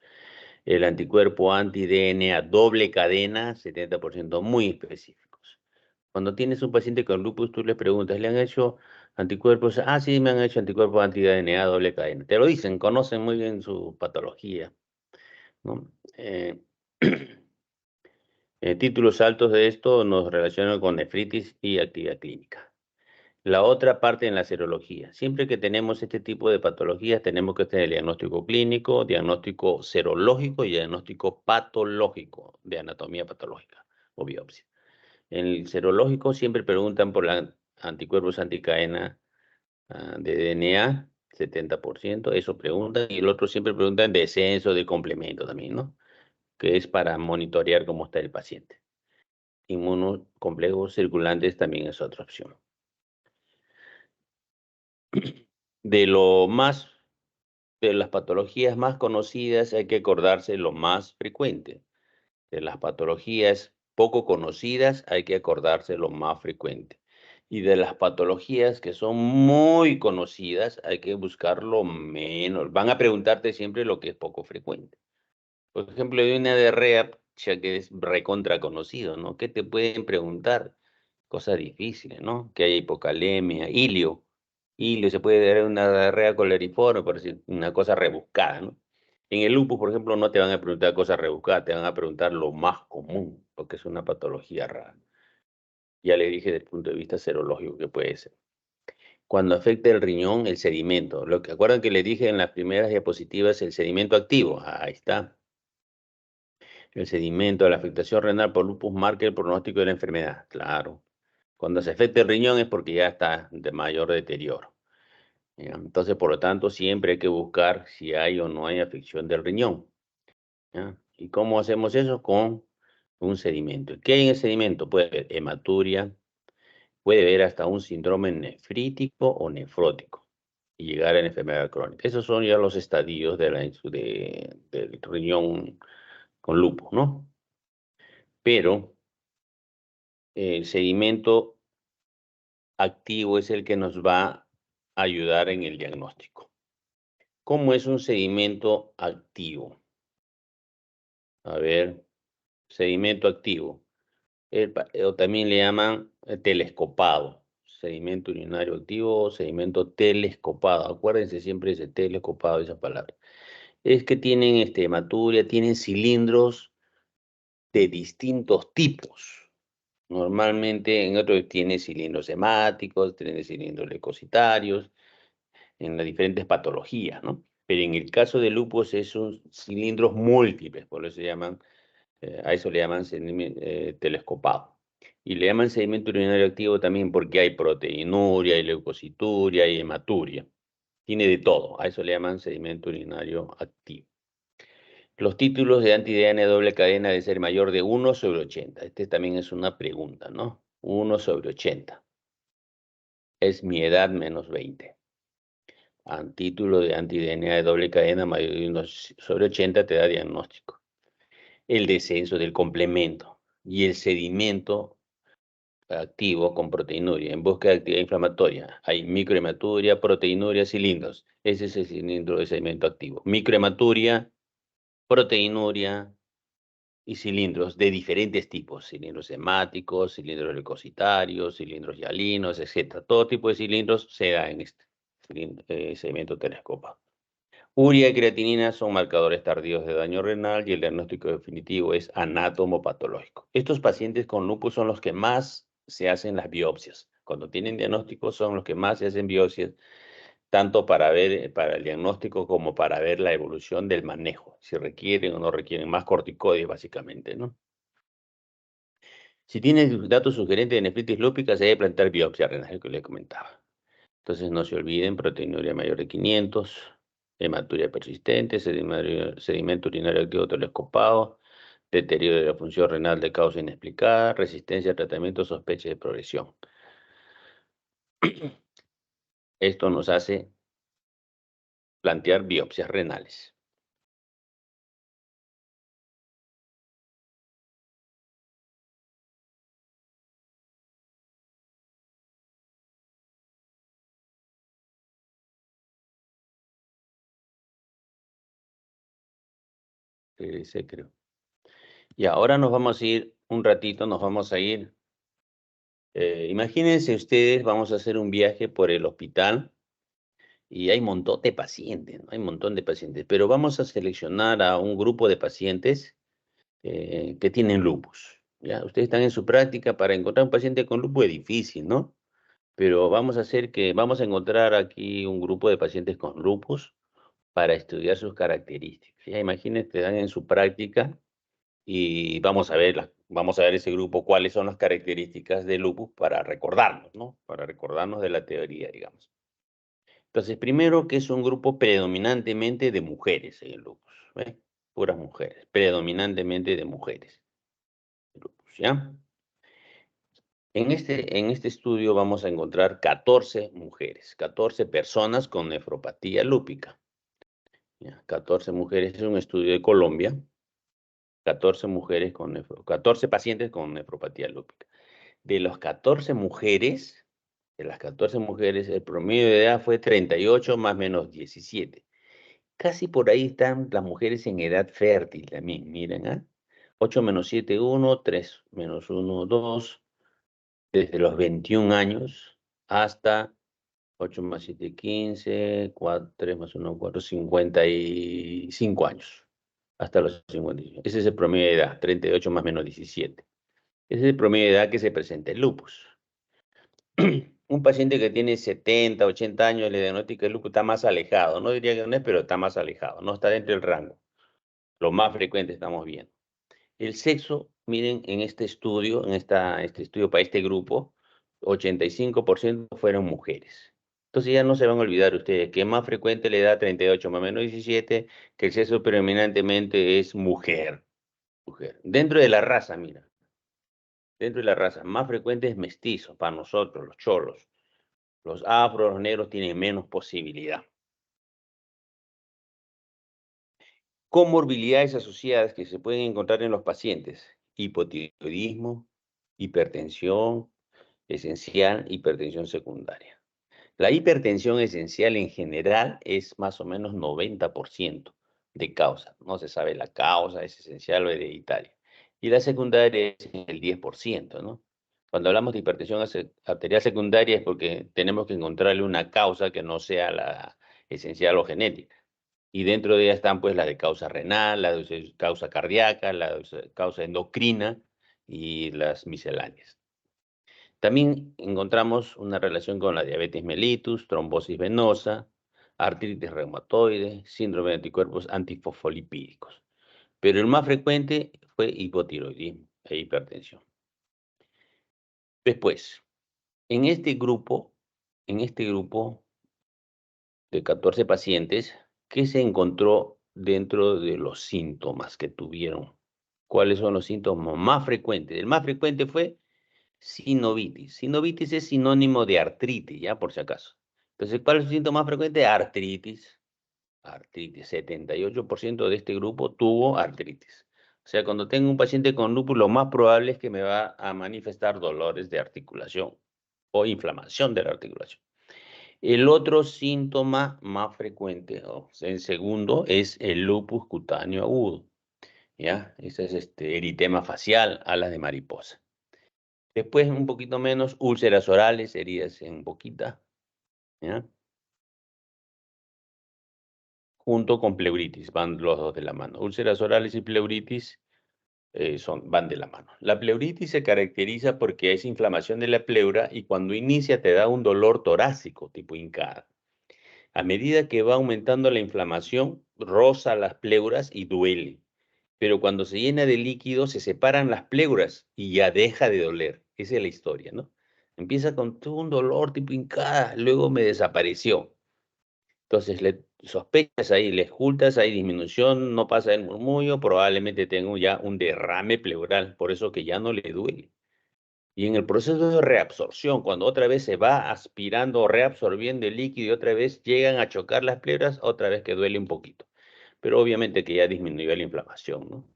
El anticuerpo anti-DNA doble cadena, 70% muy específicos. Cuando tienes un paciente con lupus, tú le preguntas, ¿le han hecho anticuerpos? Ah, sí, me han hecho anticuerpos anti-DNA doble cadena. Te lo dicen, conocen muy bien su patología, ¿no? Títulos altos de esto nos relacionan con nefritis y actividad clínica. La otra parte en la serología. Siempre que tenemos este tipo de patologías, tenemos que tener diagnóstico clínico, diagnóstico serológico y diagnóstico patológico de anatomía patológica o biopsia. En el serológico siempre preguntan por los anticuerpos anticadena de DNA, 70%, eso preguntan, y el otro siempre preguntan descenso de complemento también, ¿no? Que es para monitorear cómo está el paciente. Inmunocomplejos circulantes también es otra opción. De las patologías más conocidas hay que acordarse lo más frecuente. De las patologías poco conocidas hay que acordarse lo más frecuente. Y de las patologías que son muy conocidas hay que buscar lo menos. Van a preguntarte siempre lo que es poco frecuente. Por ejemplo, de una diarrea, ya que es recontra conocido, ¿no? ¿Qué te pueden preguntar? Cosas difíciles, ¿no? Que hay hipocalemia, ilio. Ilio se puede dar una diarrea coleriforme, por decir una cosa rebuscada, ¿no? En el lupus, por ejemplo, no te van a preguntar cosas rebuscadas, te van a preguntar lo más común, porque es una patología rara. Ya le dije desde el punto de vista serológico que puede ser. Cuando afecta el riñón, el sedimento. Lo que acuerdan que le dije en las primeras diapositivas, el sedimento activo. Ahí está. El sedimento, la afectación renal por lupus marca el pronóstico de la enfermedad. Claro. Cuando se afecta el riñón es porque ya está de mayor deterioro. ¿Ya? Entonces, por lo tanto, siempre hay que buscar si hay o no hay afección del riñón. ¿Ya? ¿Y cómo hacemos eso? Con un sedimento. ¿Qué hay en el sedimento? Puede haber hematuria, puede haber hasta un síndrome nefrítico o nefrótico y llegar a la enfermedad crónica. Esos son ya los estadios del riñón con lupus, ¿no? Pero el sedimento activo es el que nos va a ayudar en el diagnóstico. ¿Cómo es un sedimento activo? A ver, sedimento activo. O también le llaman telescopado. Sedimento urinario activo o sedimento telescopado. Acuérdense siempre ese telescopado, esa palabra. Es que tienen hematuria, tienen cilindros de distintos tipos. Normalmente en otros tiene cilindros hemáticos, tiene cilindros leucocitarios, en las diferentes patologías, ¿no? Pero en el caso de lupus es un cilindros múltiples, por eso se llaman, a eso le llaman telescopado. Y le llaman sedimento urinario activo también porque hay proteinuria, hay leucocituria, hay hematuria. Tiene de todo, a eso le llaman sedimento urinario activo. Los títulos de anti-DNA doble cadena deben ser mayor de 1/80. Este también es una pregunta, ¿no? 1/80. Es mi edad menos 20. Título de anti-DNA de doble cadena mayor de 1/80 te da diagnóstico. El descenso del complemento y el sedimento activo con proteinuria. En búsqueda de actividad inflamatoria hay microhematuria, proteinuria, cilindros. Ese es el cilindro de sedimento activo. Microhematuria, proteinuria y cilindros de diferentes tipos. Cilindros hemáticos, cilindros leucocitarios, cilindros hialinos, etc. Todo tipo de cilindros se da en este sedimento telescopado. Urea y creatinina son marcadores tardíos de daño renal y el diagnóstico definitivo es anatomopatológico. Estos pacientes con lupus son los que más se hacen las biopsias. Cuando tienen diagnóstico son los que más se hacen biopsias, tanto para ver para el diagnóstico como para ver la evolución del manejo, si requieren o no requieren más corticoides básicamente, ¿no? Si tienen datos sugerentes de nefritis lúpica, se debe plantear biopsia renal, que les comentaba. Entonces no se olviden, proteinuria mayor de 500, hematuria persistente, sedimento urinario activo telescopado, deterioro de la función renal de causa inexplicada, resistencia al tratamiento, sospecha de progresión. Esto nos hace plantear biopsias renales. Regresé, creo. Y ahora nos vamos a ir, un ratito, nos vamos a ir. Imagínense ustedes, vamos a hacer un viaje por el hospital y hay un montón de pacientes, ¿no? Hay un montón de pacientes, pero vamos a seleccionar a un grupo de pacientes que tienen lupus. ¿Ya? Ustedes están en su práctica, para encontrar un paciente con lupus es difícil, ¿no? Pero vamos a encontrar aquí un grupo de pacientes con lupus para estudiar sus características. ¿Ya? Imagínense, están en su práctica y vamos a ver ese grupo, cuáles son las características del lupus para recordarnos, ¿no? Para recordarnos de la teoría, digamos. Entonces, primero que es un grupo predominantemente de mujeres en el lupus, ¿ve? Puras mujeres, predominantemente de mujeres. Lupus, ¿ya? En este estudio vamos a encontrar 14 mujeres, 14 personas con nefropatía lúpica. ¿Ya? 14 mujeres, es un estudio de Colombia. 14 pacientes con nefropatía lúpica. De las 14 mujeres, el promedio de edad fue 38 más menos 17. Casi por ahí están las mujeres en edad fértil también, miren, ¿ah? 8 menos 7, 1, 3 menos 1, 2, desde los 21 años hasta 8 más 7, 15, 4, 3 más 1, 4, 55 años. Hasta los 55. Ese es el promedio de edad, 38 más menos 17. Ese es el promedio de edad que se presenta el lupus. Un paciente que tiene 70, 80 años, le diagnostica el lupus, está más alejado. No diría que no es, pero está más alejado. No está dentro del rango. Lo más frecuente estamos viendo. El sexo, miren, en este estudio, este estudio para este grupo, 85% fueron mujeres. Entonces ya no se van a olvidar ustedes que es más frecuente la edad 38 más o menos 17, que el sexo predominantemente es mujer. Mujer. Dentro de la raza, mira. Dentro de la raza, más frecuente es mestizo para nosotros, los cholos. Los afros, los negros tienen menos posibilidad. Comorbilidades asociadas que se pueden encontrar en los pacientes: hipotiroidismo, hipertensión esencial, hipertensión secundaria. La hipertensión esencial en general es más o menos 90% de causa. No se sabe la causa, es esencial o hereditaria. Y la secundaria es el 10%, ¿no? Cuando hablamos de hipertensión arterial secundaria es porque tenemos que encontrarle una causa que no sea la esencial o genética. Y dentro de ella están pues la de causa renal, la de causa cardíaca, la de causa endocrina y las misceláneas. También encontramos una relación con la diabetes mellitus, trombosis venosa, artritis reumatoide, síndrome de anticuerpos antifosfolipídicos. Pero el más frecuente fue hipotiroidismo e hipertensión. Después, en este grupo de 14 pacientes, ¿qué se encontró dentro de los síntomas que tuvieron? ¿Cuáles son los síntomas más frecuentes? El más frecuente fue sinovitis. Sinovitis es sinónimo de artritis, ya por si acaso. Entonces, ¿cuál es el síntoma más frecuente? Artritis. Artritis. 78% de este grupo tuvo artritis. O sea, cuando tengo un paciente con lupus, lo más probable es que me va a manifestar dolores de articulación o inflamación de la articulación. El otro síntoma más frecuente, en segundo, es el lupus cutáneo agudo. ¿Ya? Ese es eritema facial, alas de mariposa. Después, un poquito menos, úlceras orales, heridas en boquita, ¿ya? Junto con pleuritis, van los dos de la mano. Úlceras orales y pleuritis van de la mano. La pleuritis se caracteriza porque es inflamación de la pleura y cuando inicia te da un dolor torácico, tipo hincada. A medida que va aumentando la inflamación, roza las pleuras y duele. Pero cuando se llena de líquido, se separan las pleuras y ya deja de doler. Esa es la historia, ¿no? Empieza con todo un dolor tipo hincada, luego me desapareció. Entonces le sospechas ahí, le escultas, hay disminución, no pasa el murmullo, probablemente tengo ya un derrame pleural, por eso que ya no le duele. Y en el proceso de reabsorción, cuando otra vez se va aspirando o reabsorbiendo el líquido y otra vez llegan a chocar las pleuras, otra vez que duele un poquito. Pero obviamente que ya disminuyó la inflamación, ¿no?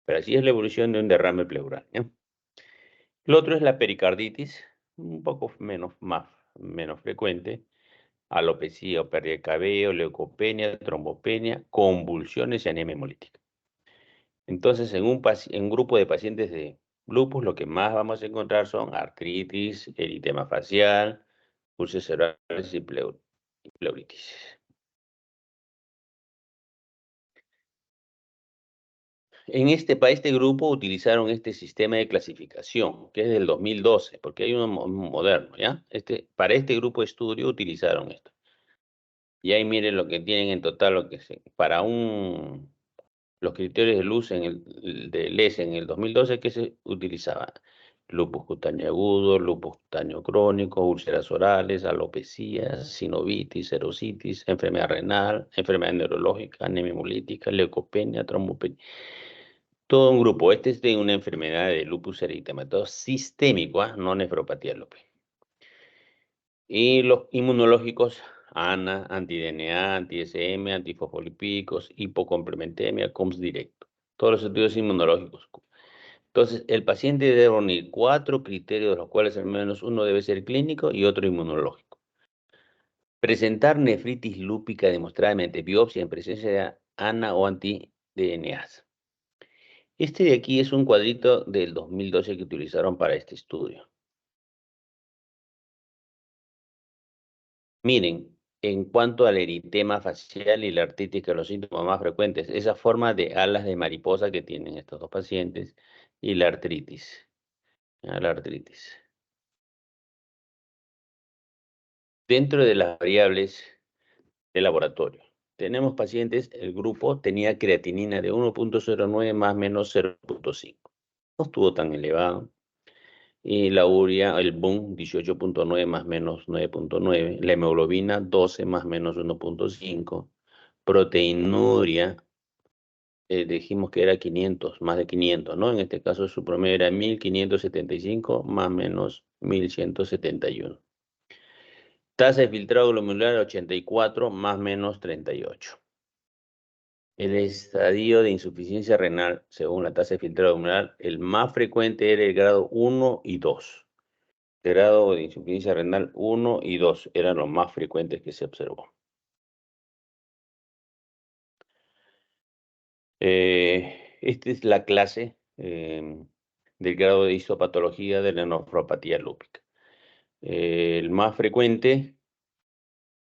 Pero así es la evolución de un derrame pleural, ¿ya? Lo otro es la pericarditis, un poco menos frecuente, alopecia o pérdida de cabello, leucopenia, trombopenia, convulsiones y anemia hemolítica. Entonces, en un grupo de pacientes de lupus, lo que más vamos a encontrar son artritis, eritema facial, úlceras cerebrales y pleuritis. Para este grupo utilizaron este sistema de clasificación, que es del 2012, porque hay uno moderno, ¿ya? Para este grupo de estudio utilizaron esto. Y ahí miren lo que tienen en total, los criterios de luz de LES en el 2012 que se utilizaba: lupus cutáneo agudo, lupus cutáneo crónico, úlceras orales, alopecia, sinovitis, serositis, enfermedad renal, enfermedad neurológica, anemia hemolítica, leucopenia, trombopenia. Todo un grupo. Este es de una enfermedad de lupus eritematoso sistémico, no nefropatía lupus. Y los inmunológicos: ANA, anti-DNA, anti-SM, antifosfolipídicos, hipocomplementemia, COMS directo. Todos los estudios inmunológicos. Entonces, el paciente debe reunir 4 criterios, de los cuales al menos uno debe ser clínico y otro inmunológico. Presentar nefritis lúpica demostrada mediante biopsia en presencia de ANA o anti-DNAs. Este de aquí es un cuadrito del 2012 que utilizaron para este estudio. Miren, en cuanto al eritema facial y la artritis, que son los síntomas más frecuentes, esa forma de alas de mariposa que tienen estos dos pacientes y la artritis. ¿ya? La artritis. Dentro de las variables de laboratorio, tenemos pacientes, el grupo tenía creatinina de 1.09 más menos 0.5. No estuvo tan elevado. Y la urea, el BUN, 18.9 más menos 9.9. La hemoglobina, 12 más menos 1.5. Proteinuria, dijimos que era 500, más de 500, ¿no? En este caso su promedio era 1575 más menos 1171. Tasa de filtrado glomerular 84 más menos 38. El estadio de insuficiencia renal, según la tasa de filtrado glomerular, el más frecuente era el grado 1 y 2. El grado de insuficiencia renal 1 y 2 eran los más frecuentes que se observó. Esta es la clase del grado de histopatología de la nefropatía lúpica. El más frecuente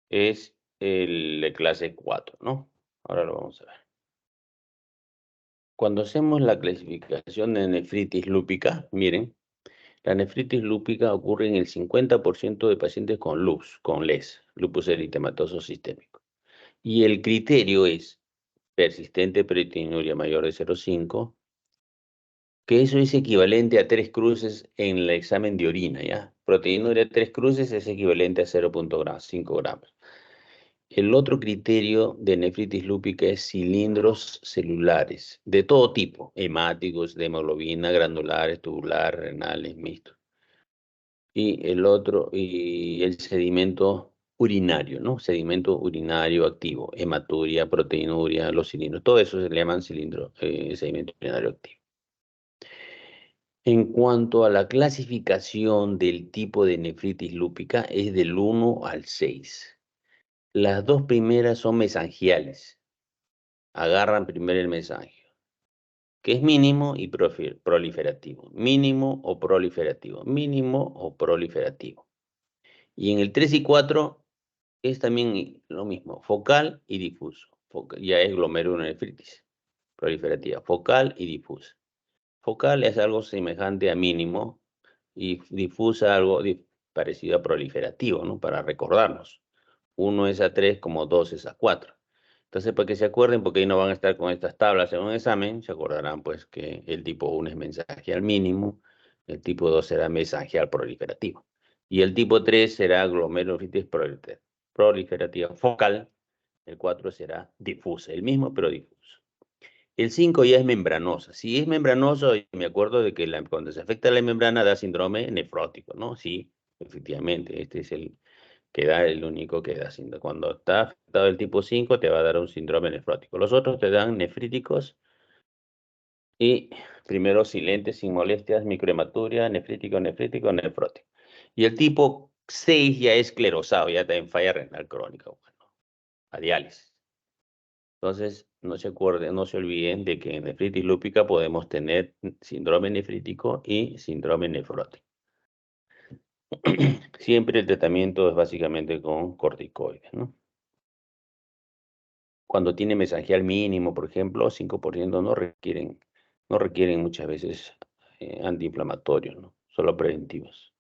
es el de clase 4, ¿no? Ahora lo vamos a ver. Cuando hacemos la clasificación de nefritis lúpica, miren, la nefritis lúpica ocurre en el 50% de pacientes con lupus, con LES, lupus eritematoso sistémico. Y el criterio es persistente proteinuria mayor de 0,5, que eso es equivalente a 3 cruces en el examen de orina, ¿ya? Proteinuria 3 cruces es equivalente a 0.5 gramos. El otro criterio de nefritis lúpica es cilindros celulares, de todo tipo, hemáticos, de hemoglobina, granulares, tubulares, renales, mixtos. Y el otro, y el sedimento urinario, ¿no? Sedimento urinario activo, hematuria, proteinuria, los cilindros, todo eso se le llaman sedimento urinario activo. En cuanto a la clasificación del tipo de nefritis lúpica, es del 1 al 6. Las dos primeras son mesangiales. Agarran primero el mesangio, que es mínimo y proliferativo. Mínimo o proliferativo. Mínimo o proliferativo. Y en el 3 y 4 es también lo mismo, focal y difuso. Ya es glomerulonefritis proliferativa, focal y difusa. Focal es algo semejante a mínimo y difusa algo parecido a proliferativo, ¿no? Para recordarnos. 1 es a 3 como 2 es a 4. Entonces, para que se acuerden, porque ahí no van a estar con estas tablas en un examen, se acordarán pues que el tipo 1 es mensajial mínimo, el tipo 2 será mensajial proliferativo. Y el tipo 3 será glomerulonefritis proliferativa focal, el 4 será difusa, el mismo pero difuso. El 5 ya es membranosa. Si es membranoso, me acuerdo de que cuando se afecta la membrana da síndrome nefrótico, ¿no? Sí, efectivamente, este es el único que da síndrome. Cuando está afectado el tipo 5 te va a dar un síndrome nefrótico. Los otros te dan nefríticos y primero silentes, sin molestias, microhematuria, nefrítico, nefrótico. Y el tipo 6 ya es esclerosado, ya está en falla renal crónica, bueno, a diálisis. Entonces, no se olviden de que en nefritis lúpica podemos tener síndrome nefrítico y síndrome nefrótico. Siempre el tratamiento es básicamente con corticoides, ¿no? Cuando tiene mesangial mínimo, por ejemplo, 5% no requieren muchas veces antiinflamatorios, ¿no? Solo preventivos.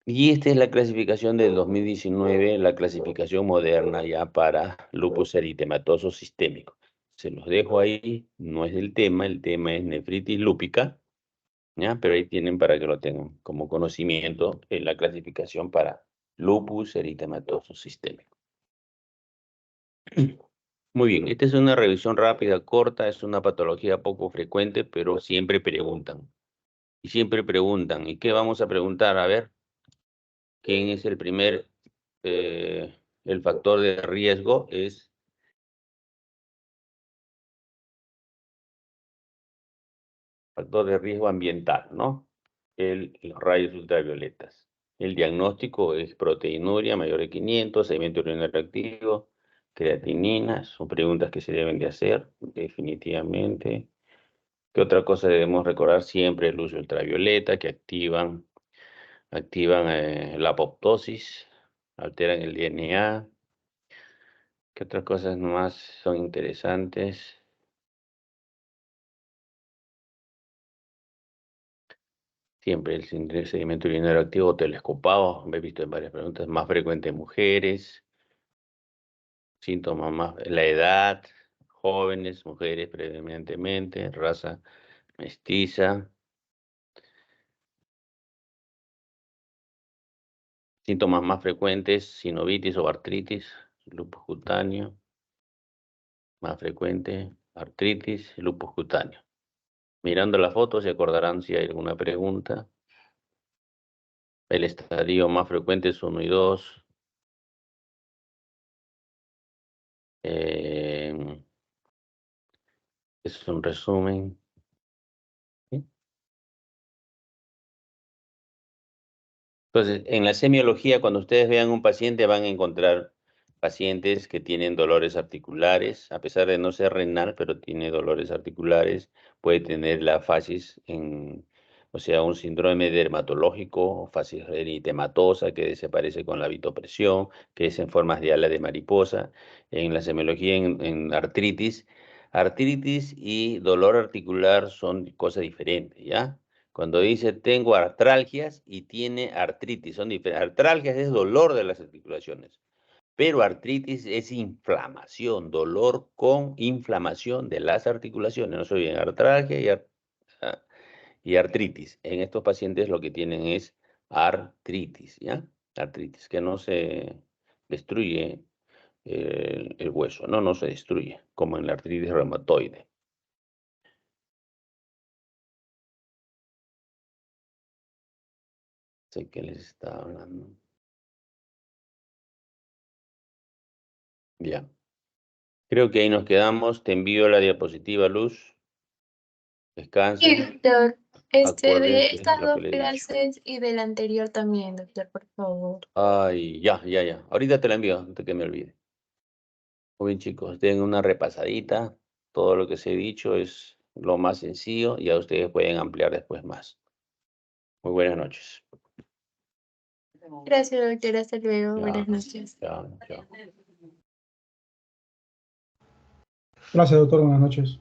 Y esta es la clasificación del 2019, la clasificación moderna ya para lupus eritematoso sistémico. Se los dejo ahí, no es el tema es nefritis lúpica, ¿ya? Pero ahí tienen para que lo tengan como conocimiento en la clasificación para lupus eritematoso sistémico. Muy bien, esta es una revisión rápida, corta, es una patología poco frecuente, pero siempre preguntan. Y siempre preguntan, ¿y qué vamos a preguntar? A ver, ¿quién es el primer, el factor de riesgo? Es factor de riesgo ambiental, ¿no? Los rayos ultravioletas. El diagnóstico es proteinuria mayor de 500, sedimento urinario activo, creatinina, son preguntas que se deben de hacer, definitivamente. ¿Qué otra cosa debemos recordar siempre? El uso ultravioleta, que activan la apoptosis, alteran el DNA. ¿Qué otras cosas más son interesantes? Siempre el sedimento urinario activo telescopado, me he visto en varias preguntas, más frecuente en mujeres, síntomas más, la edad, jóvenes, mujeres predominantemente, raza mestiza, síntomas más frecuentes, sinovitis o artritis, lupus cutáneo, más frecuente, artritis, lupus cutáneo. Mirando la foto se acordarán si hay alguna pregunta. El estadio más frecuente es 1 y 2. Es un resumen. ¿Sí? Entonces, en la semiología, cuando ustedes vean un paciente, van a encontrar pacientes que tienen dolores articulares, a pesar de no ser renal, pero tiene dolores articulares, puede tener la fasis o sea, un síndrome dermatológico, fasis eritematosa, que desaparece con la vitopresión, que es en formas de ala de mariposa. En la semiología, en artritis, artritis y dolor articular son cosas diferentes, ¿ya? Cuando dice tengo artralgias y tiene artritis, son diferentes. Artralgias es dolor de las articulaciones, pero artritis es inflamación, dolor con inflamación de las articulaciones. No soy en artralgia y artritis. En estos pacientes lo que tienen es artritis, ¿ya? Artritis, que no se destruye el hueso, no se destruye, como en la artritis reumatoide. Sé que les estaba hablando. Ya. Creo que ahí nos quedamos. Te envío la diapositiva, Luz. Sí, Descansen. doctor. De Acuérdense estas lo que dos le he dicho. clases y del anterior también, doctor, por favor. Ay, ya. Ahorita te la envío, antes que me olvide. Muy bien, chicos. Den una repasadita. Todo lo que se ha dicho es lo más sencillo y ya ustedes pueden ampliar después más. Muy buenas noches. Gracias, doctor. Hasta luego. Ya, Buenas noches. chao. Gracias, doctor. Buenas noches.